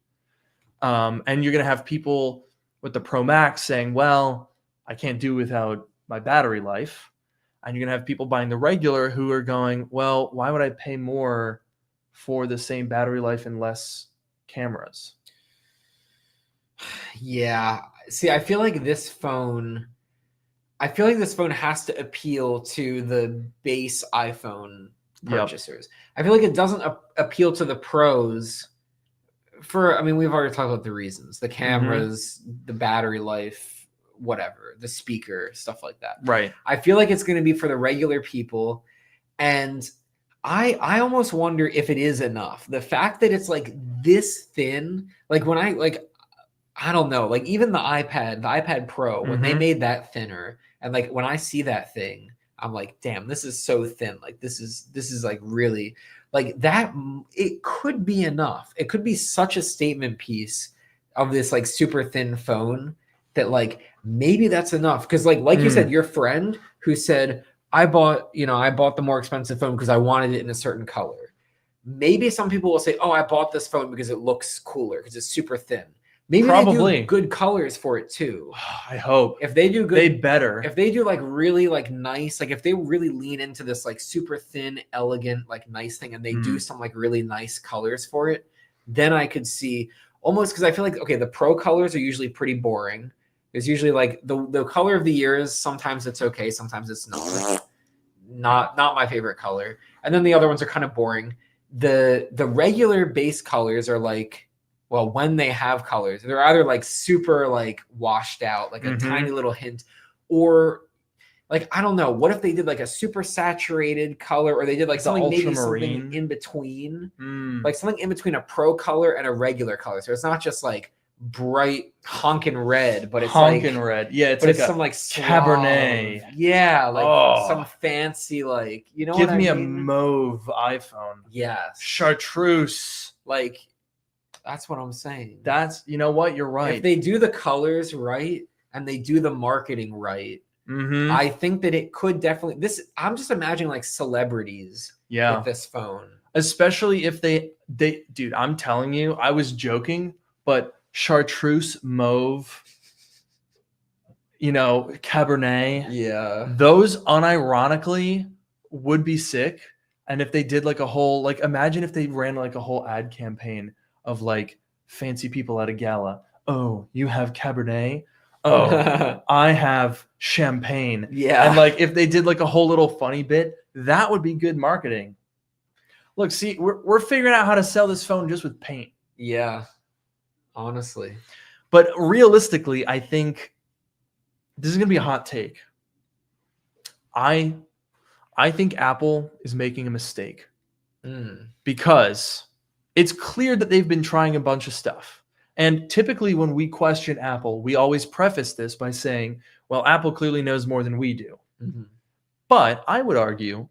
And you're going to have people with the Pro Max saying, well, I can't do without my battery life. And you're going to have people buying the regular who are going, well, why would I pay more for the same battery life and less cameras? Yeah. See, I feel like this phone has to appeal to the base iPhone purchasers. Yep. I feel like it doesn't appeal to the pros we've already talked about the reasons, the cameras, the battery life, whatever, the speaker, stuff like that. Right. I feel like it's going to be for the regular people. And I almost wonder if it is enough. The fact that it's like this thin, like when I don't know, like even the iPad Pro, when they made that thinner, and like when I see that thing, I'm like, damn, this is so thin. Like this is like really like that. It could be enough. It could be such a statement piece of this like super thin phone that like maybe that's enough. Because like you said, your friend who said, I bought the more expensive phone because I wanted it in a certain color. Maybe some people will say, oh, I bought this phone because it looks cooler because it's super thin. Maybe Probably. they do good colors for it too. I hope. If they do good, they better. If they do like really like nice, like if they really lean into this like super thin, elegant, like nice thing, and they do some like really nice colors for it, then I could see almost, because I feel like, okay, the Pro colors are usually pretty boring. There's usually like the color of the year is sometimes it's okay, sometimes it's not my favorite color, and then the other ones are kind of boring. The regular base colors are like, well, when they have colors, they're either like super like washed out, like a tiny little hint, or like, I don't know, what if they did like a super saturated color, or they did like something maybe something in between, like something in between a Pro color and a regular color. So it's not just like bright honkin' red, but it's honkin' red. Yeah, it's some like Cabernet. Yeah, like some fancy, like, you know, give me a mauve iPhone. Yes. Chartreuse. Like, that's what I'm saying. That's, you know what? You're right. If they do the colors right and they do the marketing right, I think that it could definitely. I'm just imagining like celebrities with this phone. Especially if they, dude, I'm telling you, I was joking, but chartreuse, mauve, Cabernet. Yeah. Those unironically would be sick. And if they did like a whole, like, imagine if they ran like a whole ad campaign of like fancy people at a gala. Oh, you have Cabernet? Oh, I have champagne. Yeah. And like if they did like a whole little funny bit, that would be good marketing. Look, see, we're figuring out how to sell this phone just with paint. Yeah. Honestly. But realistically, I think this is going to be a hot take. I think Apple is making a mistake because it's clear that they've been trying a bunch of stuff. And typically when we question Apple, we always preface this by saying, well, Apple clearly knows more than we do. But I would argue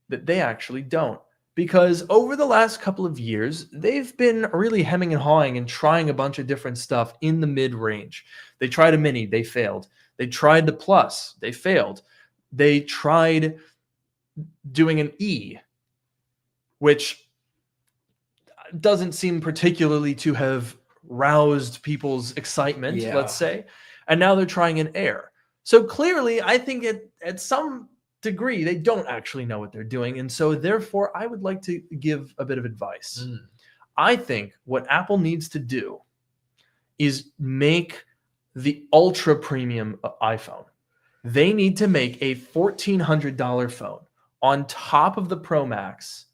that they actually don't. Because over the last couple of years, they've been really hemming and hawing and trying a bunch of different stuff in the mid-range. They tried a Mini, they failed. They tried the Plus, they failed. They tried doing an E, which doesn't seem particularly to have roused people's excitement, let's say. And now they're trying an Air. So clearly, I think at some degree, they don't actually know what they're doing. And so therefore, I would like to give a bit of advice. I think what Apple needs to do is make the ultra premium iPhone. They need to make a $1,400 phone on top of the Pro Max,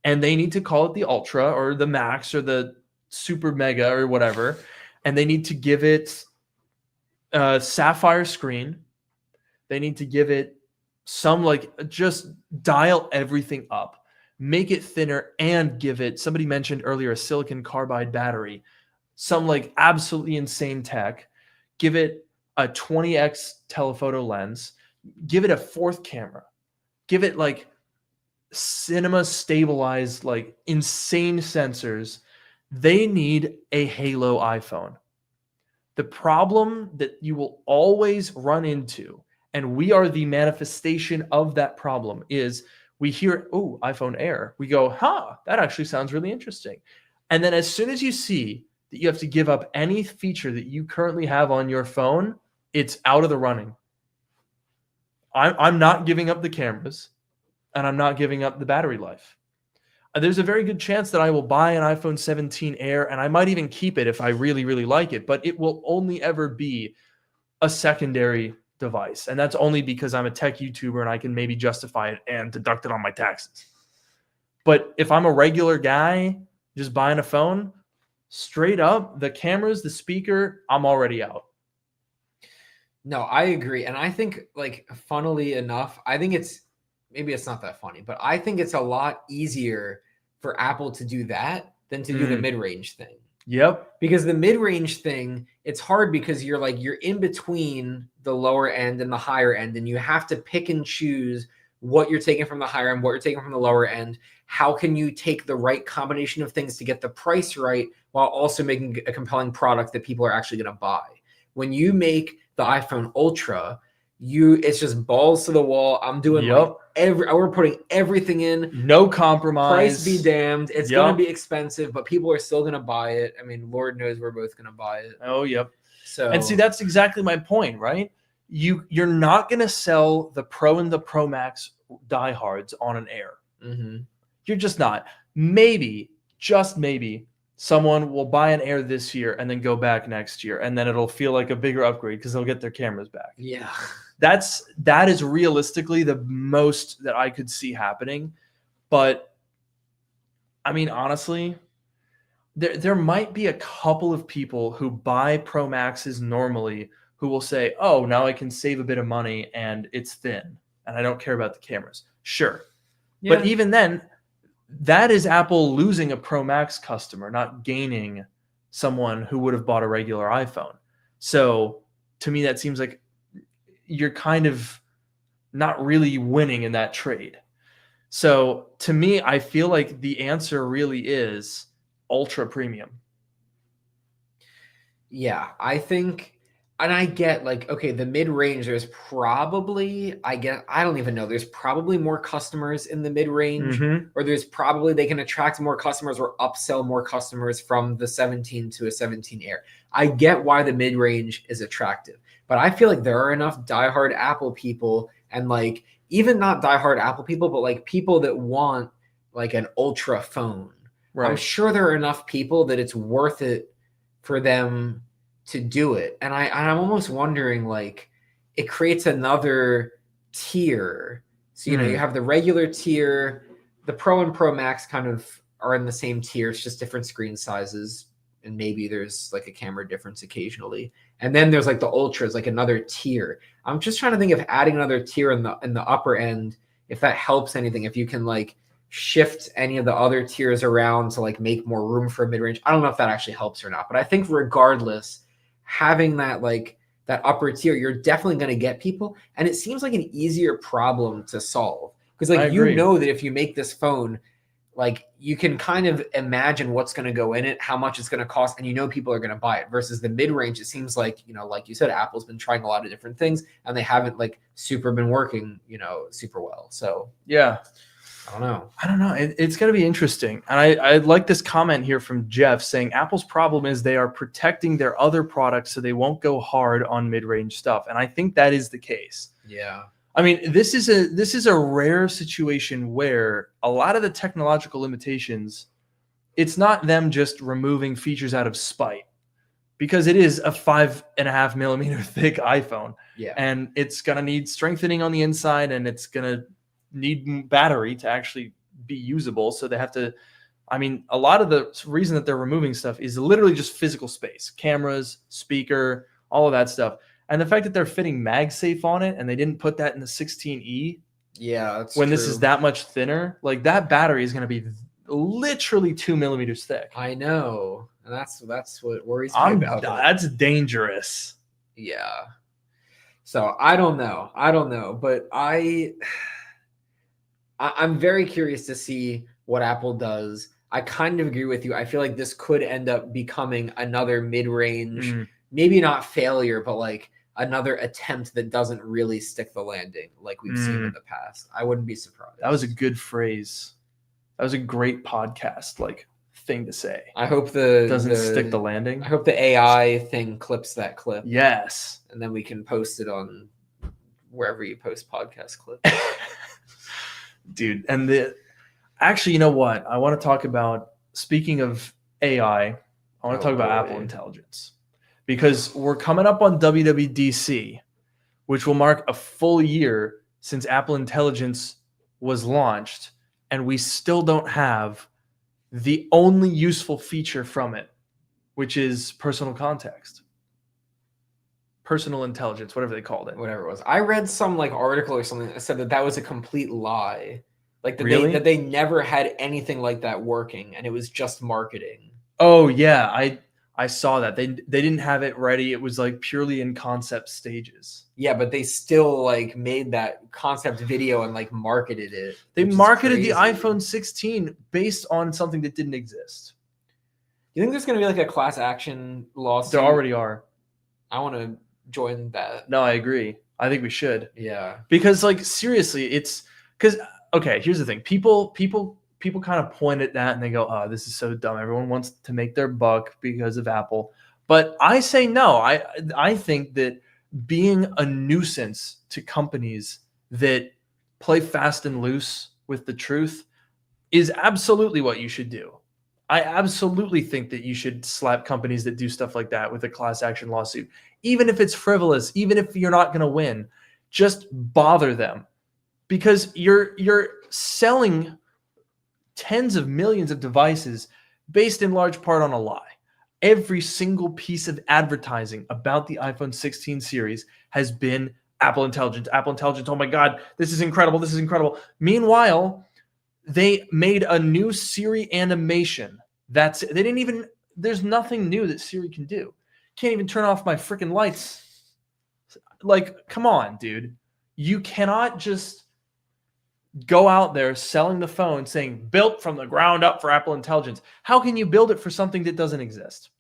and they need to call it the Ultra or the Max or the Super Mega or whatever, and they need to give it a sapphire screen. They need to give it some, like, just dial everything up, make it thinner, and give it, somebody mentioned earlier, a silicon carbide battery, some like absolutely insane tech, give it a 20x telephoto lens, give it a fourth camera, give it like cinema stabilized, like insane sensors They need a Halo iPhone. The problem that you will always run into, and we are the manifestation of that problem, is we hear, oh, iPhone Air. We go, that actually sounds really interesting. And then as soon as you see that you have to give up any feature that you currently have on your phone, it's out of the running. I'm not giving up the cameras, and I'm not giving up the battery life. There's a very good chance that I will buy an iPhone 17 Air, and I might even keep it if I really, really like it, but it will only ever be a secondary device. And that's only because I'm a tech YouTuber and I can maybe justify it and deduct it on my taxes. But if I'm a regular guy just buying a phone, straight up, the cameras, the speaker, I'm already out. No, I agree. And I think, like, funnily enough, I think maybe it's not that funny, but I think it's a lot easier for Apple to do that than to do the mid-range thing. Yep. Because the mid-range thing, it's hard because you're in between the lower end and the higher end, and you have to pick and choose what you're taking from the higher end, what you're taking from the lower end. How can you take the right combination of things to get the price right while also making a compelling product that people are actually going to buy? When you make the iPhone Ultra, it's just balls to the wall. I'm doing we're putting everything in. No compromise. Price be damned. It's going to be expensive, but people are still going to buy it. I mean, Lord knows we're both going to buy it. Oh, yep. So, and see, that's exactly my point, right? You're not going to sell the Pro and the Pro Max diehards on an Air. Mm-hmm. You're just not. Maybe, just maybe, someone will buy an Air this year and then go back next year, and then it'll feel like a bigger upgrade because they'll get their cameras back. Yeah. That is realistically the most that I could see happening. But I mean, honestly, there might be a couple of people who buy Pro Maxes normally who will say, oh, now I can save a bit of money and it's thin and I don't care about the cameras. Sure. Yeah. But even then, that is Apple losing a Pro Max customer, not gaining someone who would have bought a regular iPhone. So to me, that seems like you're kind of not really winning in that trade. So to me, I feel like the answer really is ultra premium. Yeah, I think, and I get, like, okay, the mid-range, there's probably, I don't even know, there's probably more customers in the mid-range, or there's probably, they can attract more customers or upsell more customers from the 17 to a 17 Air. I get why the mid-range is attractive, but I feel like there are enough diehard Apple people, and like, even not diehard Apple people, but like people that want like an ultra phone. Right. I'm sure there are enough people that it's worth it for them to do it. And I'm almost wondering, like, it creates another tier. So, you know, you have the regular tier, the Pro and Pro Max kind of are in the same tier. It's just different screen sizes. And maybe there's like a camera difference occasionally. And then there's like the Ultras, like another tier. I'm just trying to think of adding another tier in the upper end, if that helps anything, if you can like shift any of the other tiers around to like make more room for mid-range. I don't know if that actually helps or not, but I think regardless, having that like that upper tier, you're definitely going to get people. And it seems like an easier problem to solve, because like, you know that if you make this phone, like, you can kind of imagine what's going to go in it, how much it's going to cost, and you know people are going to buy it. Versus the mid-range, it seems like, you know, like you said, Apple's been trying a lot of different things and they haven't like super been working, you know, super well. So yeah, I don't know. It's going to be interesting. And I like this comment here from Jeff saying Apple's problem is they are protecting their other products so they won't go hard on mid-range stuff. And I think that is the case. Yeah. I mean, this is a rare situation where a lot of the technological limitations, it's not them just removing features out of spite, because it is a 5.5 millimeter thick iPhone. Yeah. And it's going to need strengthening on the inside, and it's going to need battery to actually be usable. So they have to, I mean, a lot of the reason that they're removing stuff is literally just physical space, cameras, speaker, all of that stuff. And the fact that they're fitting MagSafe on it and they didn't put that in the 16E. Yeah, that's when true. This is that much thinner, like that battery is going to be literally 2 millimeters thick. I know. And that's what worries me about it. That's dangerous. Yeah. So I don't know, but I'm very curious to see what Apple does. I kind of agree with you. I feel like this could end up becoming another mid-range, Mm. maybe not failure, but like another attempt that doesn't really stick the landing like we've seen in the past. I wouldn't be surprised. That was a good phrase. That was a great podcast thing to say. I hope the Doesn't stick the landing. I hope the AI thing clips that clip. Yes. And then we can post it on wherever you post podcast clips. Dude, and actually, you know what? I want to talk about, speaking of AI, I want to talk about Apple Intelligence. Because we're coming up on WWDC, which will mark a full year since Apple Intelligence was launched, and we still don't have the only useful feature from it, which is personal context. Personal intelligence, whatever they called it. Whatever it was. I read some like article or something that said that was a complete lie. Like that, Really? they never had anything like that working, and it was just marketing. Oh yeah, I saw that. They didn't have it ready. It was like purely in concept stages. Yeah, but they still like made that concept video and like marketed it. They which is marketed the crazy. iPhone 16 based on something that didn't exist. You think there's going to be like a class action lawsuit? There already are. I want to join that. No, I agree. I think we should. Yeah. Because like seriously, it's because okay, here's the thing. People kind of point at that and they go, "Oh, this is so dumb. Everyone wants to make their buck because of Apple." But I say no. I think that being a nuisance to companies that play fast and loose with the truth is absolutely what you should do. I absolutely think that you should slap companies that do stuff like that with a class action lawsuit. Even if it's frivolous, even if you're not going to win, just bother them. Because you're selling tens of millions of devices based in large part on a lie. Every single piece of advertising about the iPhone 16 series has been Apple Intelligence. Apple Intelligence, oh my God, this is incredible. This is incredible. Meanwhile, they made a new Siri animation. There's nothing new that Siri can do. Can't even turn off my freaking lights. Like, come on, dude. You cannot just go out there selling the phone saying built from the ground up for Apple Intelligence. How can you build it for something that doesn't exist?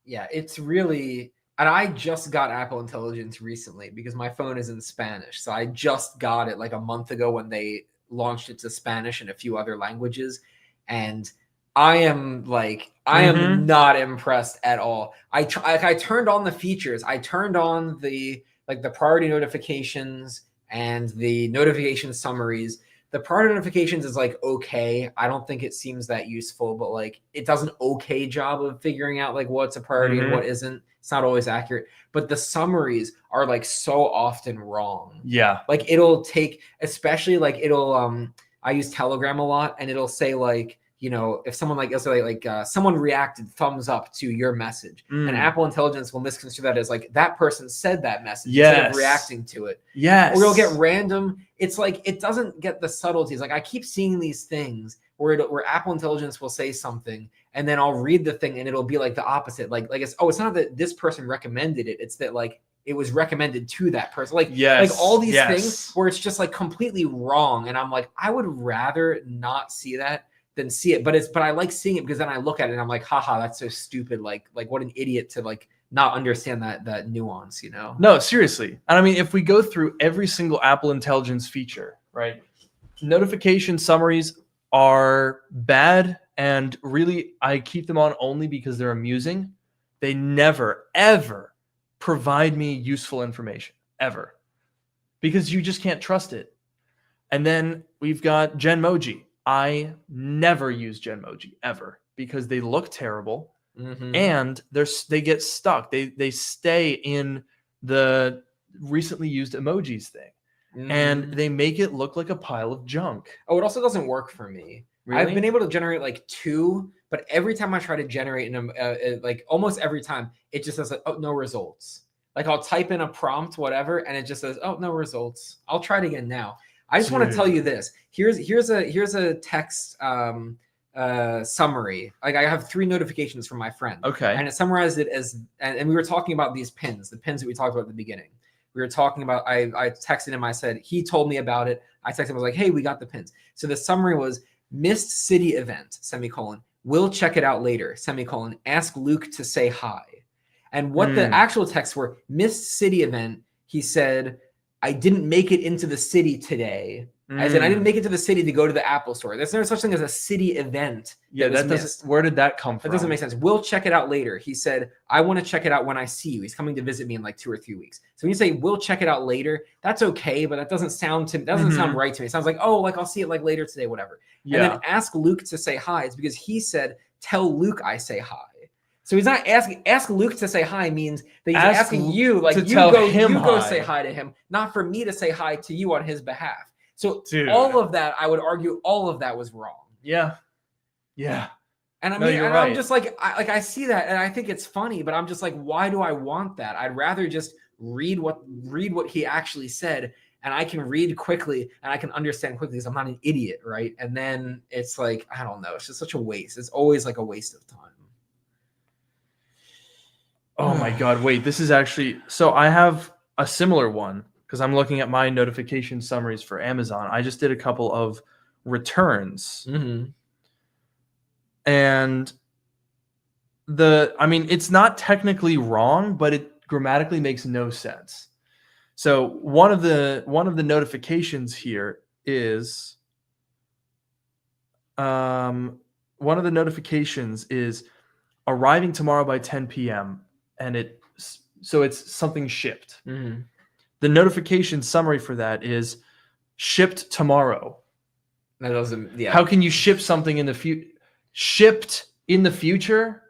Yeah, it's really, and I just got Apple Intelligence recently because my phone is in Spanish. So I just got it like a month ago when they launched it to Spanish and a few other languages. And I am not impressed at all. I turned on the features. I turned on the priority notifications and the notification summaries. The priority notifications is like okay. I don't think it seems that useful, but like it does an okay job of figuring out like what's a priority and what isn't. It's not always accurate, but the summaries are like so often wrong. Yeah. Like it'll take, especially like it'll I use Telegram a lot, and it'll say like, you know, if someone someone reacted thumbs up to your message, and Apple Intelligence will misconstrue that as like that person said that message instead of reacting to it. Yes. Or you'll get random. It's like it doesn't get the subtleties. Like I keep seeing these things where Apple Intelligence will say something, and then I'll read the thing, and it'll be like the opposite. Like it's not that this person recommended it. It's that like it was recommended to that person. Like like all these things where it's just like completely wrong, and I'm like, I would rather not see that than see it, but I like seeing it because then I look at it and I'm like, haha, that's so stupid. Like what an idiot to like not understand that nuance, you know? No, seriously. And I mean, if we go through every single Apple Intelligence feature, right? Notification summaries are bad, and really I keep them on only because they're amusing. They never, ever provide me useful information, ever. Because you just can't trust it. And then we've got Genmoji. I never use Genmoji ever because they look terrible and they get stuck. They stay in the recently used emojis thing and they make it look like a pile of junk. Oh, it also doesn't work for me. Really? I've been able to generate like 2, but every time I try to generate like almost every time it just says like, oh, no results. Like I'll type in a prompt, whatever, and it just says, oh, no results. I'll try it again now. I just want to tell you this. Here's a text summary. Like I have 3 notifications from my friend. Okay. And it summarized it as, and we were talking about these pins, the pins that we talked about at the beginning. We were talking about, I texted him, I said, he told me about it. I texted him, I was like, hey, we got the pins. So the summary was missed city event, semicolon, We'll check it out later, semicolon, ask Luke to say hi. And what the actual texts were, missed city event. He said, I didn't make it into the city today. As in, I didn't make it to the city to go to the Apple store. There's no such thing as a city event. Yeah, that doesn't. Where did that come from? That doesn't make sense. We'll check it out later. He said, I want to check it out when I see you. He's coming to visit me in like 2 or 3 weeks. So when you say we'll check it out later, that's okay, but that doesn't sound sound right to me. It sounds like, oh, like I'll see it like later today, whatever. Yeah. And then ask Luke to say hi. It's because he said, tell Luke I say hi. So he's not asking. Ask Luke to say hi means that he's asking you, like you go say hi to him, not for me to say hi to you on his behalf. So all of that, I would argue, all of that was wrong. Yeah. And I mean, and right. I'm just like, I see that, and I think it's funny, but I'm just like, why do I want that? I'd rather just read what he actually said, and I can read quickly and I can understand quickly because I'm not an idiot, right? And then it's like, I don't know, it's just such a waste. It's always like a waste of time. Oh my God! Wait, this is actually so. I have a similar one. Because I'm looking at my notification summaries for Amazon. I just did a couple of returns. And it's not technically wrong, but it grammatically makes no sense. So one of the notifications here is arriving tomorrow by 10 p.m. and it's something shipped. The notification summary for that is shipped tomorrow. That doesn't. Yeah. How can you ship something in the future? Shipped in the future?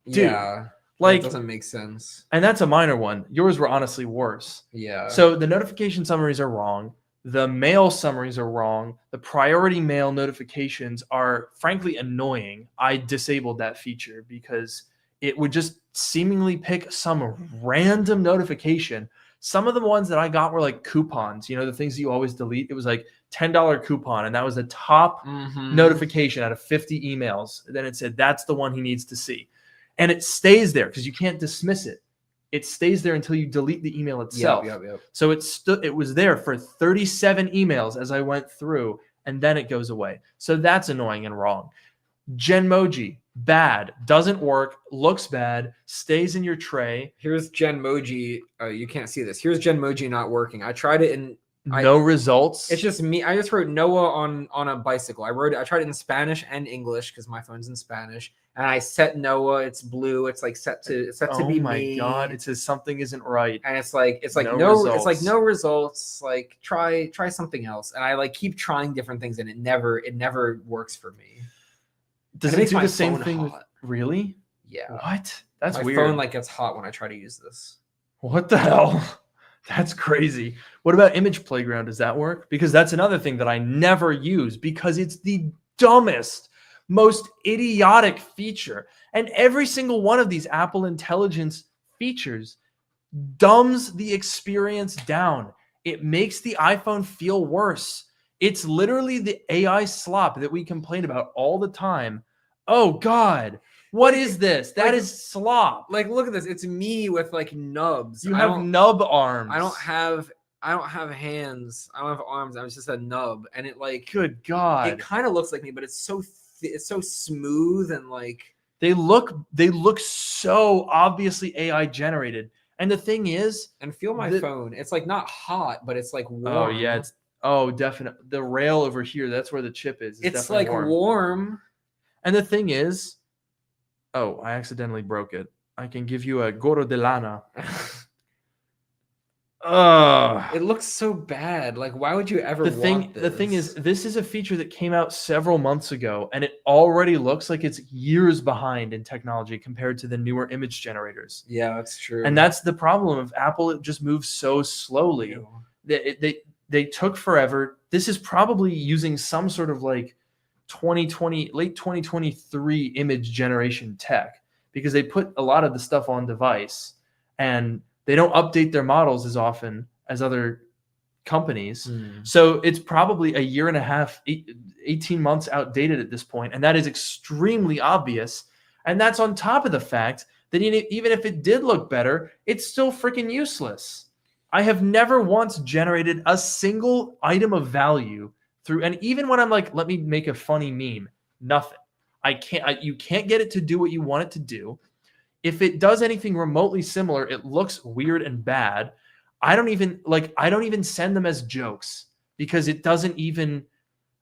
Dude, yeah. Like, that doesn't make sense. And that's a minor one. Yours were honestly worse. Yeah. So the notification summaries are wrong. The mail summaries are wrong. The priority mail notifications are frankly annoying. I disabled that feature because it would just seemingly pick some random notification. Some of the ones that I got were like coupons, the things that you always delete. It was like $10 coupon, and that was the top notification out of 50 emails. Then it said, that's the one he needs to see. And it stays there because you can't dismiss it. It stays there until you delete the email itself. Yep. So it was there for 37 emails as I went through, and then it goes away. So that's annoying and wrong. Genmoji, bad, doesn't work, looks bad, stays in your tray. Here's Genmoji. You can't see this. Here's Genmoji not working. I tried it in no results. It's just me. I just wrote Noah on a bicycle. I tried it in Spanish and English because my phone's in Spanish, and I set Noah. It's blue. It's like set to be me. Oh my God! It says something isn't right, and it's like no results. It's like no results. Like try something else, and I like keep trying different things, and it never works for me. Does it do the same thing? Really? Yeah. What? That's my weird. My phone like gets hot when I try to use this. What the hell? That's crazy. What about Image Playground? Does that work? Because that's another thing that I never use because it's the dumbest, most idiotic feature. And every single one of these Apple Intelligence features dumbs the experience down. It makes the iPhone feel worse. It's literally the AI slop that we complain about all the time. Oh God, what is this? That is slop. Like, look at this. It's me with like nubs. You have nub arms. I don't have hands. I don't have arms. I'm just a nub, and it like. Good God. It kind of looks like me, but it's so smooth and like. They look so obviously AI generated. And the thing is, and feel my phone. It's like not hot, but it's like warm. Oh yeah, definitely. The rail over here, that's where the chip is. It's like warm. And the thing is, I accidentally broke it. I can give you a gorro de lana. It looks so bad. Like, why would you ever want this? The thing is, this is a feature that came out several months ago, and it already looks like it's years behind in technology compared to the newer image generators. Yeah, that's true. And that's the problem of Apple. It just moves so slowly. They took forever. This is probably using some sort of like late 2023 image generation tech because they put a lot of the stuff on device and they don't update their models as often as other companies. So it's probably a year and a half, 18 months outdated at this point. And that is extremely obvious. And that's on top of the fact that even if it did look better, it's still freaking useless. I have never once generated a single item of value through, and even when I'm like, let me make a funny meme, nothing. You can't get it to do what you want it to do. If it does anything remotely similar, it looks weird and bad. I don't even send them as jokes because it doesn't even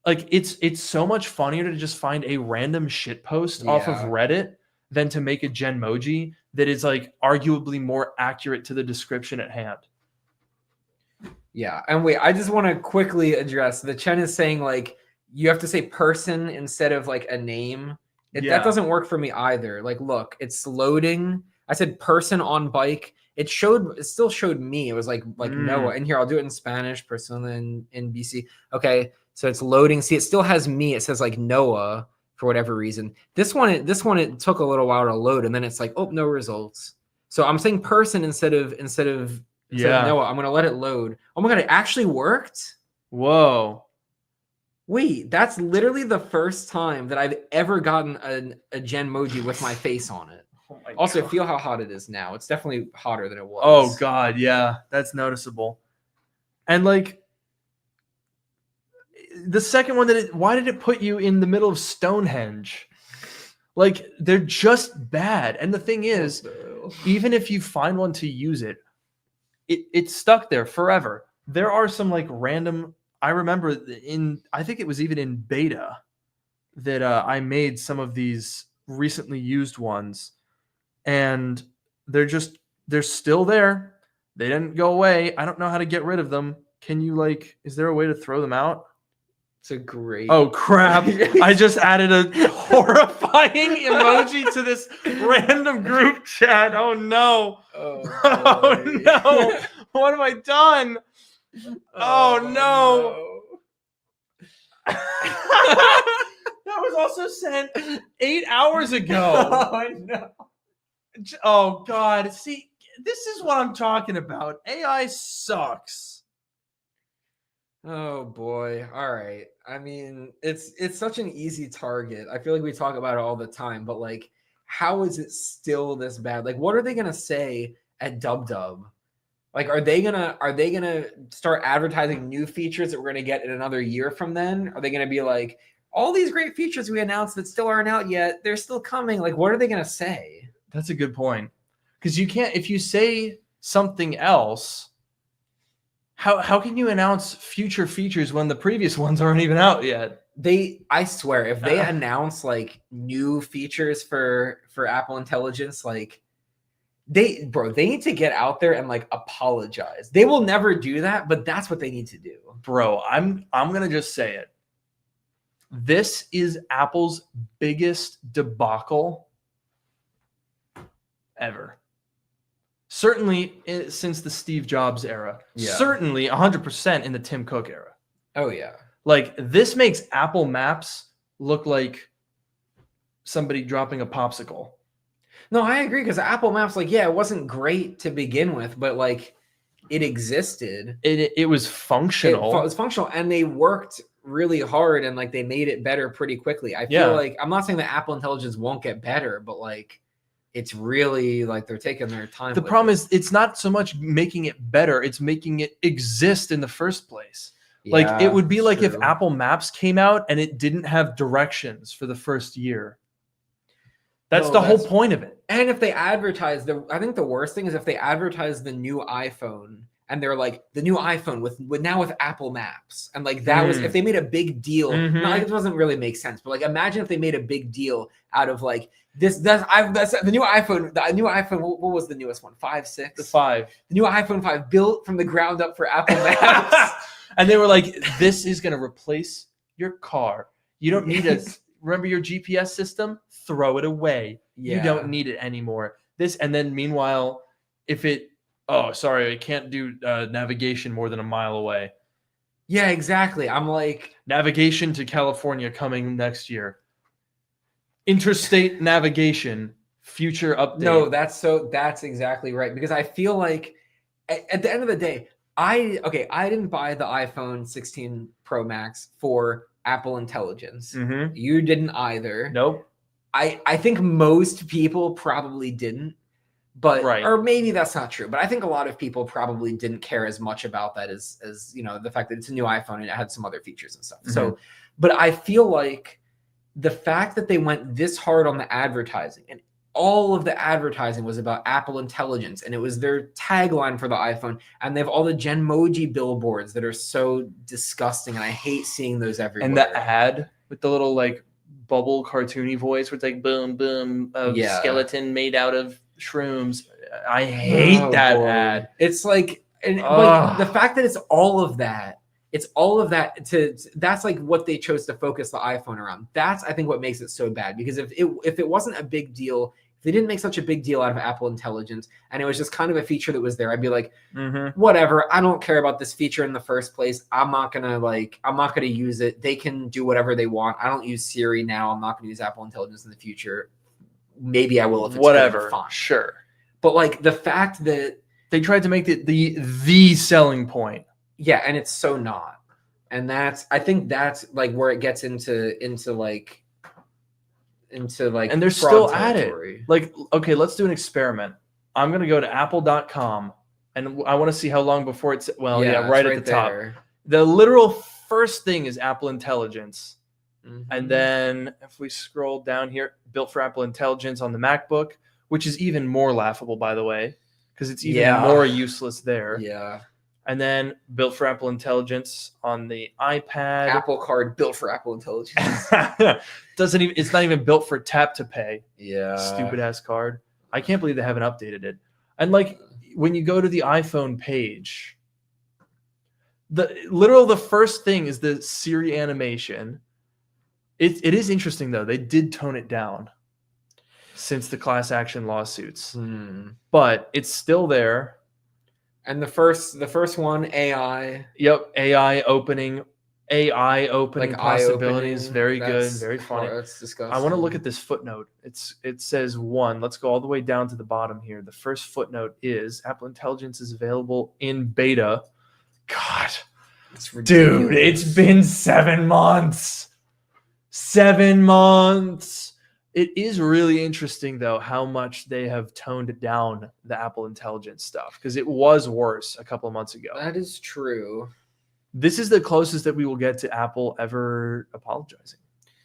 like it's so much funnier to just find a random shit post off of Reddit than to make a Genmoji that is like arguably more accurate to the description at hand. Yeah. And wait, I just want to quickly address the Chen is saying like you have to say person instead of like a name. That doesn't work for me either. Like, look, it's loading. I said person on bike. It still showed me. It was like Noah. And here, I'll do it in Spanish, persona in BC. Okay, so it's loading. See, it still has me. It says like Noah for whatever reason. This one, it took a little while to load, and then it's like, oh, no results. So I'm saying person instead of Noah. I'm gonna let it load. Oh my god, it actually worked. Whoa. Wait, that's literally the first time that I've ever gotten a Genmoji with my face on it. Oh my also, God. Feel how hot it is now. It's definitely hotter than it was. Oh, God, yeah. That's noticeable. And, like, the second one, why did it put you in the middle of Stonehenge? Like, they're just bad. And the thing is, even if you find one to use it, it's stuck there forever. There are some, like, random... I remember I think it was even in beta that I made some of these recently used ones, and they're still there. They didn't go away. I don't know how to get rid of them. Can you is there a way to throw them out? It's a great. Oh crap. I just added a horrifying emoji to this random group chat. Oh no. Oh no. What have I done? Oh no. That was also sent 8 hours ago. Oh no. Oh god. See, this is what I'm talking about. AI sucks. Oh boy. All right. I mean, it's such an easy target. I feel like we talk about it all the time, but like, how is it still this bad? Like, what are they gonna say at Dub? Like, are they gonna start advertising new features that we're gonna get in another year from then? Are they gonna be like, all these great features we announced that still aren't out yet, they're still coming? Like, what are they gonna say? That's a good point. Because you can't, if you say something else, how can you announce future features when the previous ones aren't even out yet? I swear, if they announce like new features for Apple Intelligence, like they need to get out there and like apologize. They will never do that, but that's what they need to do. Bro, I'm gonna just say it. This is Apple's biggest debacle ever. Certainly since the Steve Jobs era. Yeah. Certainly 100% in the Tim Cook era. Oh yeah. Like, this makes Apple Maps look like somebody dropping a popsicle. No, I agree, because Apple Maps, like, yeah, it wasn't great to begin with, but like it existed. It was functional. It was functional, and they worked really hard, and like they made it better pretty quickly. I feel like, I'm not saying that Apple Intelligence won't get better, but like it's really like they're taking their time. The problem is it's not so much making it better, it's making it exist in the first place. Like, it would be like if Apple Maps came out and it didn't have directions for the first year. That's the whole point of it. And if they advertise I think the worst thing is if they advertise the new iPhone and they're like, the new iPhone with Apple Maps, and like that was, if they made a big deal. No, it doesn't really make sense, but like imagine if they made a big deal out of like that's the new iPhone. The new iPhone. What was the newest one? 5, 6. The 5. The new iPhone 5 built from the ground up for Apple Maps. And they were like, this is going to replace your car. You don't need it. Remember your GPS system? Throw it away. Yeah. You don't need it anymore. And then meanwhile, if it, it can't do navigation more than a mile away. Yeah, exactly. I'm like, navigation to California coming next year. Interstate navigation, future update. No, that's exactly right. Because I feel like at the end of the day, I didn't buy the iPhone 16 Pro Max for Apple Intelligence. Mm-hmm. You didn't either. Nope. I think most people probably didn't, but or maybe that's not true. But I think a lot of people probably didn't care as much about that as the fact that it's a new iPhone and it had some other features and stuff. Mm-hmm. So, but I feel like the fact that they went this hard on the advertising, and all of the advertising was about Apple Intelligence, and it was their tagline for the iPhone, and they have all the Genmoji billboards that are so disgusting, and I hate seeing those everywhere. And the ad with the little like bubble cartoony voice where it's like boom boom, skeleton made out of shrooms. I hate that ad. It's like, and like the fact that it's all of that. It's all of that that's like what they chose to focus the iPhone around. That's, I think, what makes it so bad, because if it wasn't a big deal, if they didn't make such a big deal out of Apple Intelligence and it was just kind of a feature that was there, I'd be like, whatever, I don't care about this feature in the first place. I'm not gonna use it. They can do whatever they want. I don't use Siri now. I'm not gonna use Apple Intelligence in the future. Maybe I will if it's whatever. Fine. Sure. But like the fact that they tried to make it the selling point. Yeah, and it's so not. And I think that's like where it gets into like and they're still territory. At it. Like, okay, let's do an experiment. I'm going to go to apple.com and I want to see how long before it's right at the top. The literal first thing is Apple Intelligence. And then if we scroll down here, built for Apple Intelligence on the MacBook, which is even more laughable, by the way, because it's even more useless there. Yeah. And then built for Apple Intelligence on the iPad. Apple Card built for Apple Intelligence. It's not even built for tap to pay. Yeah. Stupid ass card. I can't believe they haven't updated it. And like when you go to the iPhone page, the first thing is the Siri animation. It is interesting though. They did tone it down since the class action lawsuits. But it's still there. And the first one, AI. Yep, AI opening like possibilities. Very good, very funny. That's disgusting. I want to look at this footnote. It says 1. Let's go all the way down to the bottom here. The first footnote is Apple Intelligence is available in beta. God, dude, it's been 7 months. 7 months. It is really interesting, though, how much they have toned down the Apple Intelligence stuff, because it was worse a couple of months ago. That is true. This is the closest that we will get to Apple ever apologizing.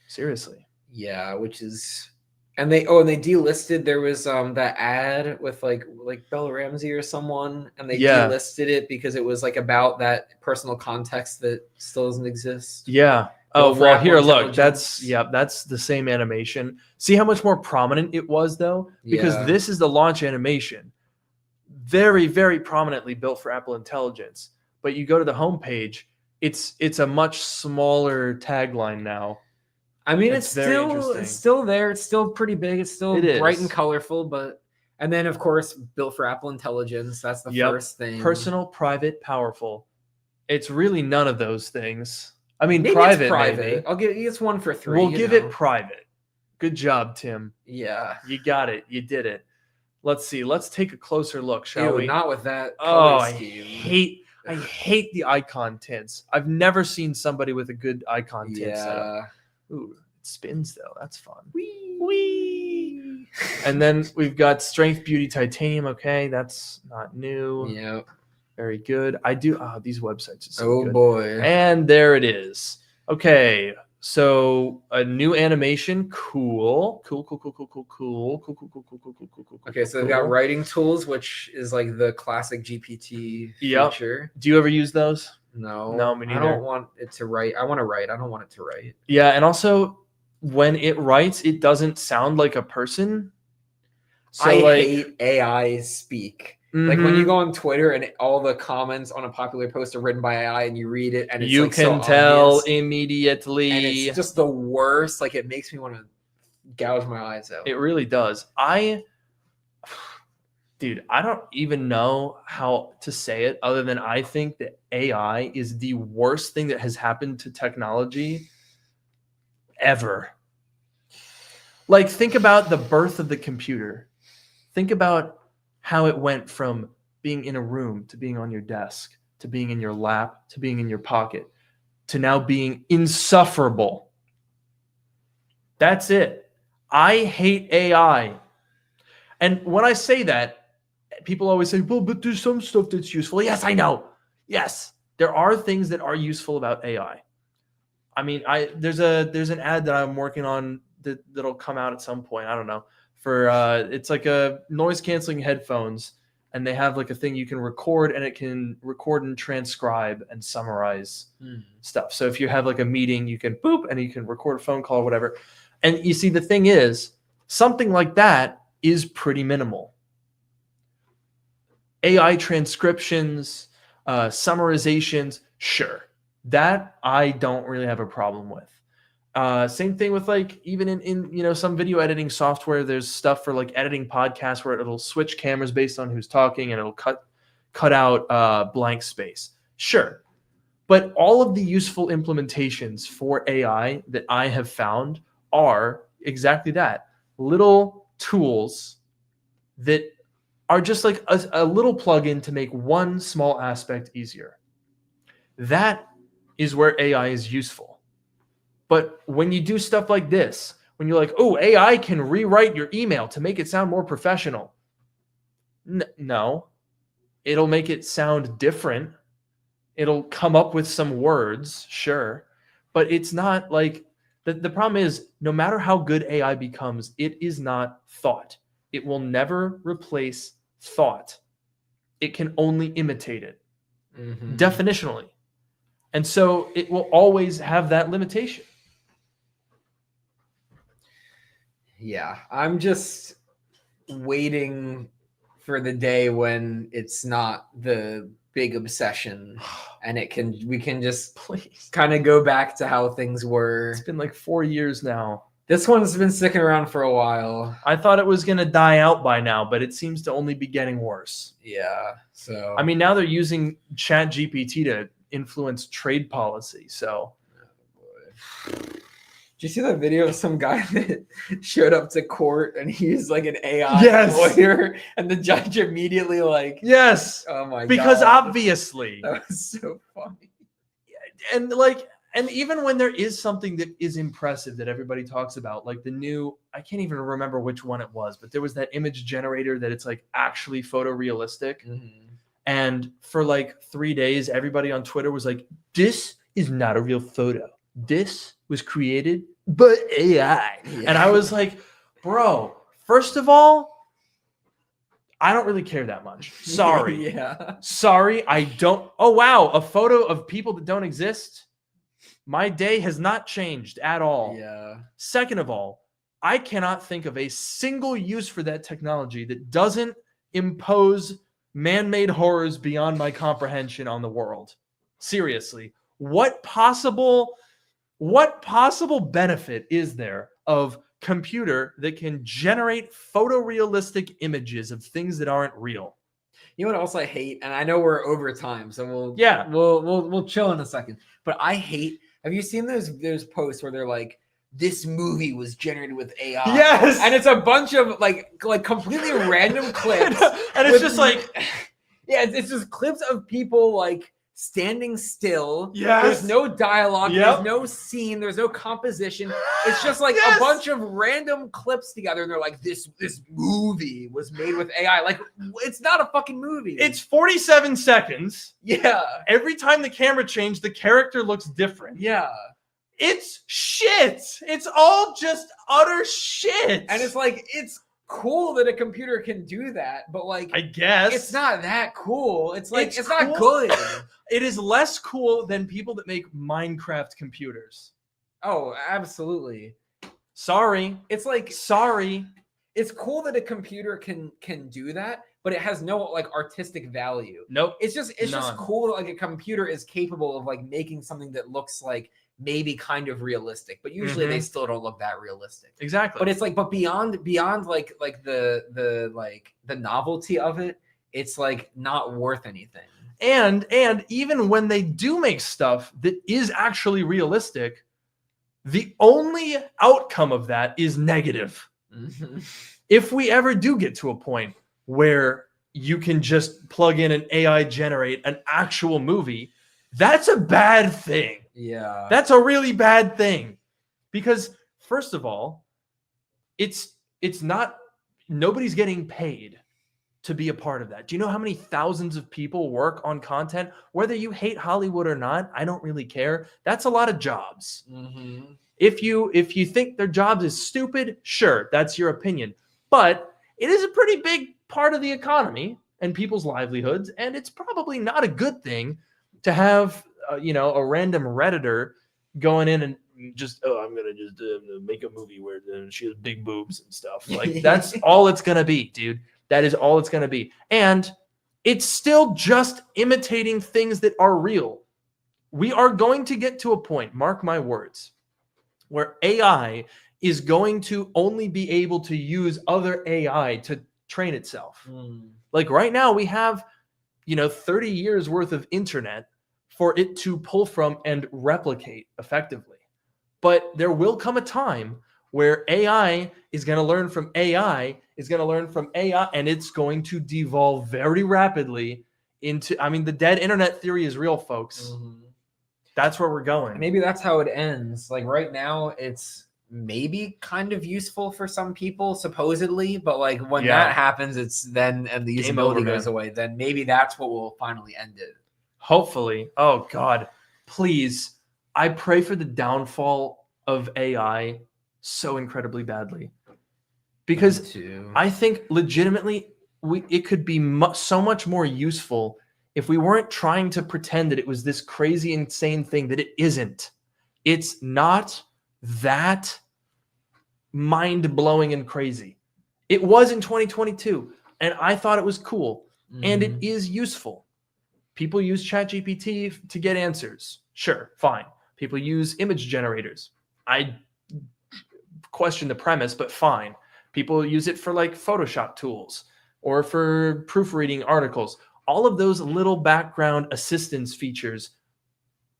Seriously. Yeah, which is... And they delisted, there was that ad with like Bella Ramsey or someone, and they delisted it because it was like about that personal context that still doesn't exist. Yeah. Oh, well, here, look, that's the same animation. See how much more prominent it was, though? Because this is the launch animation. Very, very prominently built for Apple Intelligence. But you go to the homepage, it's a much smaller tagline now. I mean, it's still there. It's still pretty big. It's still bright and colorful. And then, of course, built for Apple Intelligence. That's the first thing. Personal, private, powerful. It's really none of those things. I mean, maybe private. It's private. Maybe. I'll give it's 1 for 3. We'll give it private. Good job, Tim. Yeah, you got it. You did it. Let's see. Let's take a closer look, shall we? Not with that. Scheme. I hate the icon tints. I've never seen somebody with a good icon tint setup. Ooh, it spins though. That's fun. Whee! And then we've got Strength Beauty Titanium. Okay, that's not new. Yep. Very good. I do. These websites are so good. Oh boy. And there it is. Okay. So a new animation. Cool. Okay, so they've got writing tools, which is like the classic GPT feature. Do you ever use those? No, me neither. I don't want it to write. I want to write. I don't want it to write. Yeah, and also when it writes, it doesn't sound like a person. So I hate AI speak. Like when you go on Twitter and all the comments on a popular post are written by AI and you read it and it's you like can so tell obvious, immediately. and it's just the worst. Like it makes me want to gouge my eyes out. It really does. Dude, I don't even know how to say it other than I think that AI is the worst thing that has happened to technology ever. Like, think about the birth of the computer. Think about how it went from being in a room to being on your desk, to being in your lap, to being in your pocket, to now being insufferable. That's it. I hate AI. And when I say that, people always say, well, but there's some stuff that's useful. Yes, I know. Yes, there are things that are useful about AI. I mean, there's an ad that I'm working on that'll come out at some point. I don't know. For it's like a noise canceling headphones, and they have like a thing you can record, and it can record and transcribe and summarize stuff. So if you have like a meeting, you can boop and you can record a phone call or whatever. And you see, the thing is, something like that is pretty minimal. AI transcriptions, summarizations, sure. That I don't really have a problem with. Same thing with like even in some video editing software, there's stuff for like editing podcasts where it'll switch cameras based on who's talking and it'll cut out blank space. Sure. But all of the useful implementations for AI that I have found are exactly that. Little tools that are just like a little plugin to make one small aspect easier. That is where AI is useful. But when you do stuff like this, when you're like, oh, AI can rewrite your email to make it sound more professional. No, it'll make it sound different. It'll come up with some words, sure. But it's not like, the problem is, no matter how good AI becomes, it is not thought. It will never replace thought. It can only imitate it, definitionally. And so it will always have that limitation. Yeah, I'm just waiting for the day when it's not the big obsession and we can just Please. kind of go back to how things were. It's been like 4 years now. This one's been sticking around for a while. I thought it was going to die out by now, but it seems to only be getting worse. Yeah, so I mean, now they're using ChatGPT to influence trade policy, so did you see that video of some guy that showed up to court and he's like an AI lawyer, and the judge immediately like, yes, oh my god, because obviously that was so funny. And even when there is something that is impressive that everybody talks about, like the new, I can't even remember which one it was, but there was that image generator that it's like actually photorealistic. And for like 3 days, everybody on Twitter was like, this is not a real photo. This was created by AI. Yeah. And I was like, bro, first of all, I don't really care that much. Sorry. Yeah. Sorry, I don't. Oh, wow. A photo of people that don't exist. My day has not changed at all. Yeah. Second of all, I cannot think of a single use for that technology that doesn't impose man-made horrors beyond my comprehension on the world. Seriously, what possible benefit is there of computer that can generate photorealistic images of things that aren't real? You know what else I hate? And I know we're over time, so we'll chill in a second. But I hate. Have you seen those posts where they're like, this movie was generated with AI? Yes. And it's a bunch of like completely random clips. And it's just like, yeah, it's just clips of people like standing still. Yes. There's no dialogue. Yep. There's no scene. There's no composition. It's just like a bunch of random clips together. And they're like, this movie was made with AI. Like, it's not a fucking movie. It's 47 seconds. Yeah. Every time the camera changed, the character looks different. Yeah. It's shit. It's all just utter shit. And it's like, it's cool that a computer can do that, but like, I guess it's not that cool. It's like, it's not cool. good. It is less cool than people that make Minecraft computers. Oh, absolutely. Sorry. It's like, sorry. It's cool that a computer can do that, but it has no like artistic value. Nope. It's just cool that like a computer is capable of like making something that looks like maybe kind of realistic, but usually they still don't look that realistic. Exactly. But it's like, but beyond like the novelty of it, it's like not worth anything. And even when they do make stuff that is actually realistic, the only outcome of that is negative. If we ever do get to a point where you can just plug in an AI generate an actual movie, that's a bad thing. Yeah. That's a really bad thing. Because first of all, it's not, nobody's getting paid to be a part of that. Do you know how many thousands of people work on content? Whether you hate Hollywood or not, I don't really care. That's a lot of jobs. Mm-hmm. If you think their jobs is stupid, sure, that's your opinion. But it is a pretty big part of the economy and people's livelihoods, and it's probably not a good thing to have a random Redditor going in and just I'm gonna just make a movie where she has big boobs and stuff. Like that's all it's gonna be, dude. That is all it's gonna be, and it's still just imitating things that are real. We are going to get to a point, mark my words, where AI is going to only be able to use other AI to train itself. Like right now, we have 30 years worth of internet for it to pull from and replicate effectively. But there will come a time where AI is going to learn from AI, and it's going to devolve very rapidly into, the dead internet theory is real, folks. Mm-hmm. That's where we're going. Maybe that's how it ends. Like right now, it's maybe kind of useful for some people, supposedly, but like when that happens, it's then and the usability goes away. Then maybe that's what will finally end it. Hopefully. Oh God, please. I pray for the downfall of AI so incredibly badly, because I think legitimately it could be so much more useful if we weren't trying to pretend that it was this crazy, insane thing that it isn't. It's not that mind-blowing and crazy. It was in 2022, and I thought it was cool, and it is useful. People use ChatGPT to get answers. Sure, fine. People use image generators. I question the premise, but fine. People use it for like Photoshop tools or for proofreading articles. All of those little background assistance features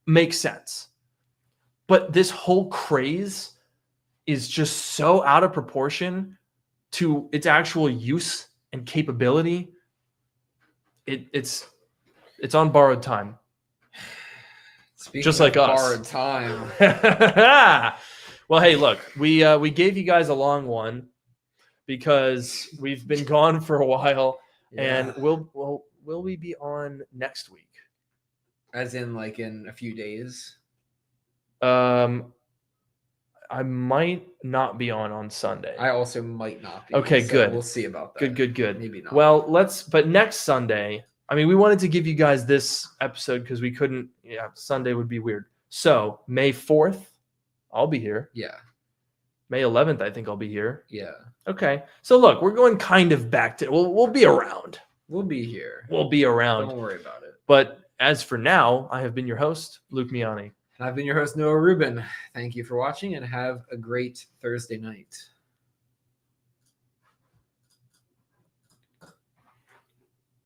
make sense. But this whole craze is just so out of proportion to its actual use and capability. It's on borrowed time. Speaking just like of us. Borrowed time. Well, hey, look, we gave you guys a long one because we've been gone for a while, and will we be on next week? As in, like in a few days. I might not be on Sunday. I also might not be. Okay, so good. We'll see about that. Good. Maybe not. Well, but next Sunday, we wanted to give you guys this episode because we couldn't. Yeah, Sunday would be weird. So May 4th, I'll be here. Yeah. May 11th, I think I'll be here. Yeah. Okay. So look, we're going kind of back to. We'll be around. We'll be here. We'll be around. Don't worry about it. But as for now, I have been your host, Luke Miani. And I've been your host, Noah Rubin. Thank you for watching, and have a great Thursday night.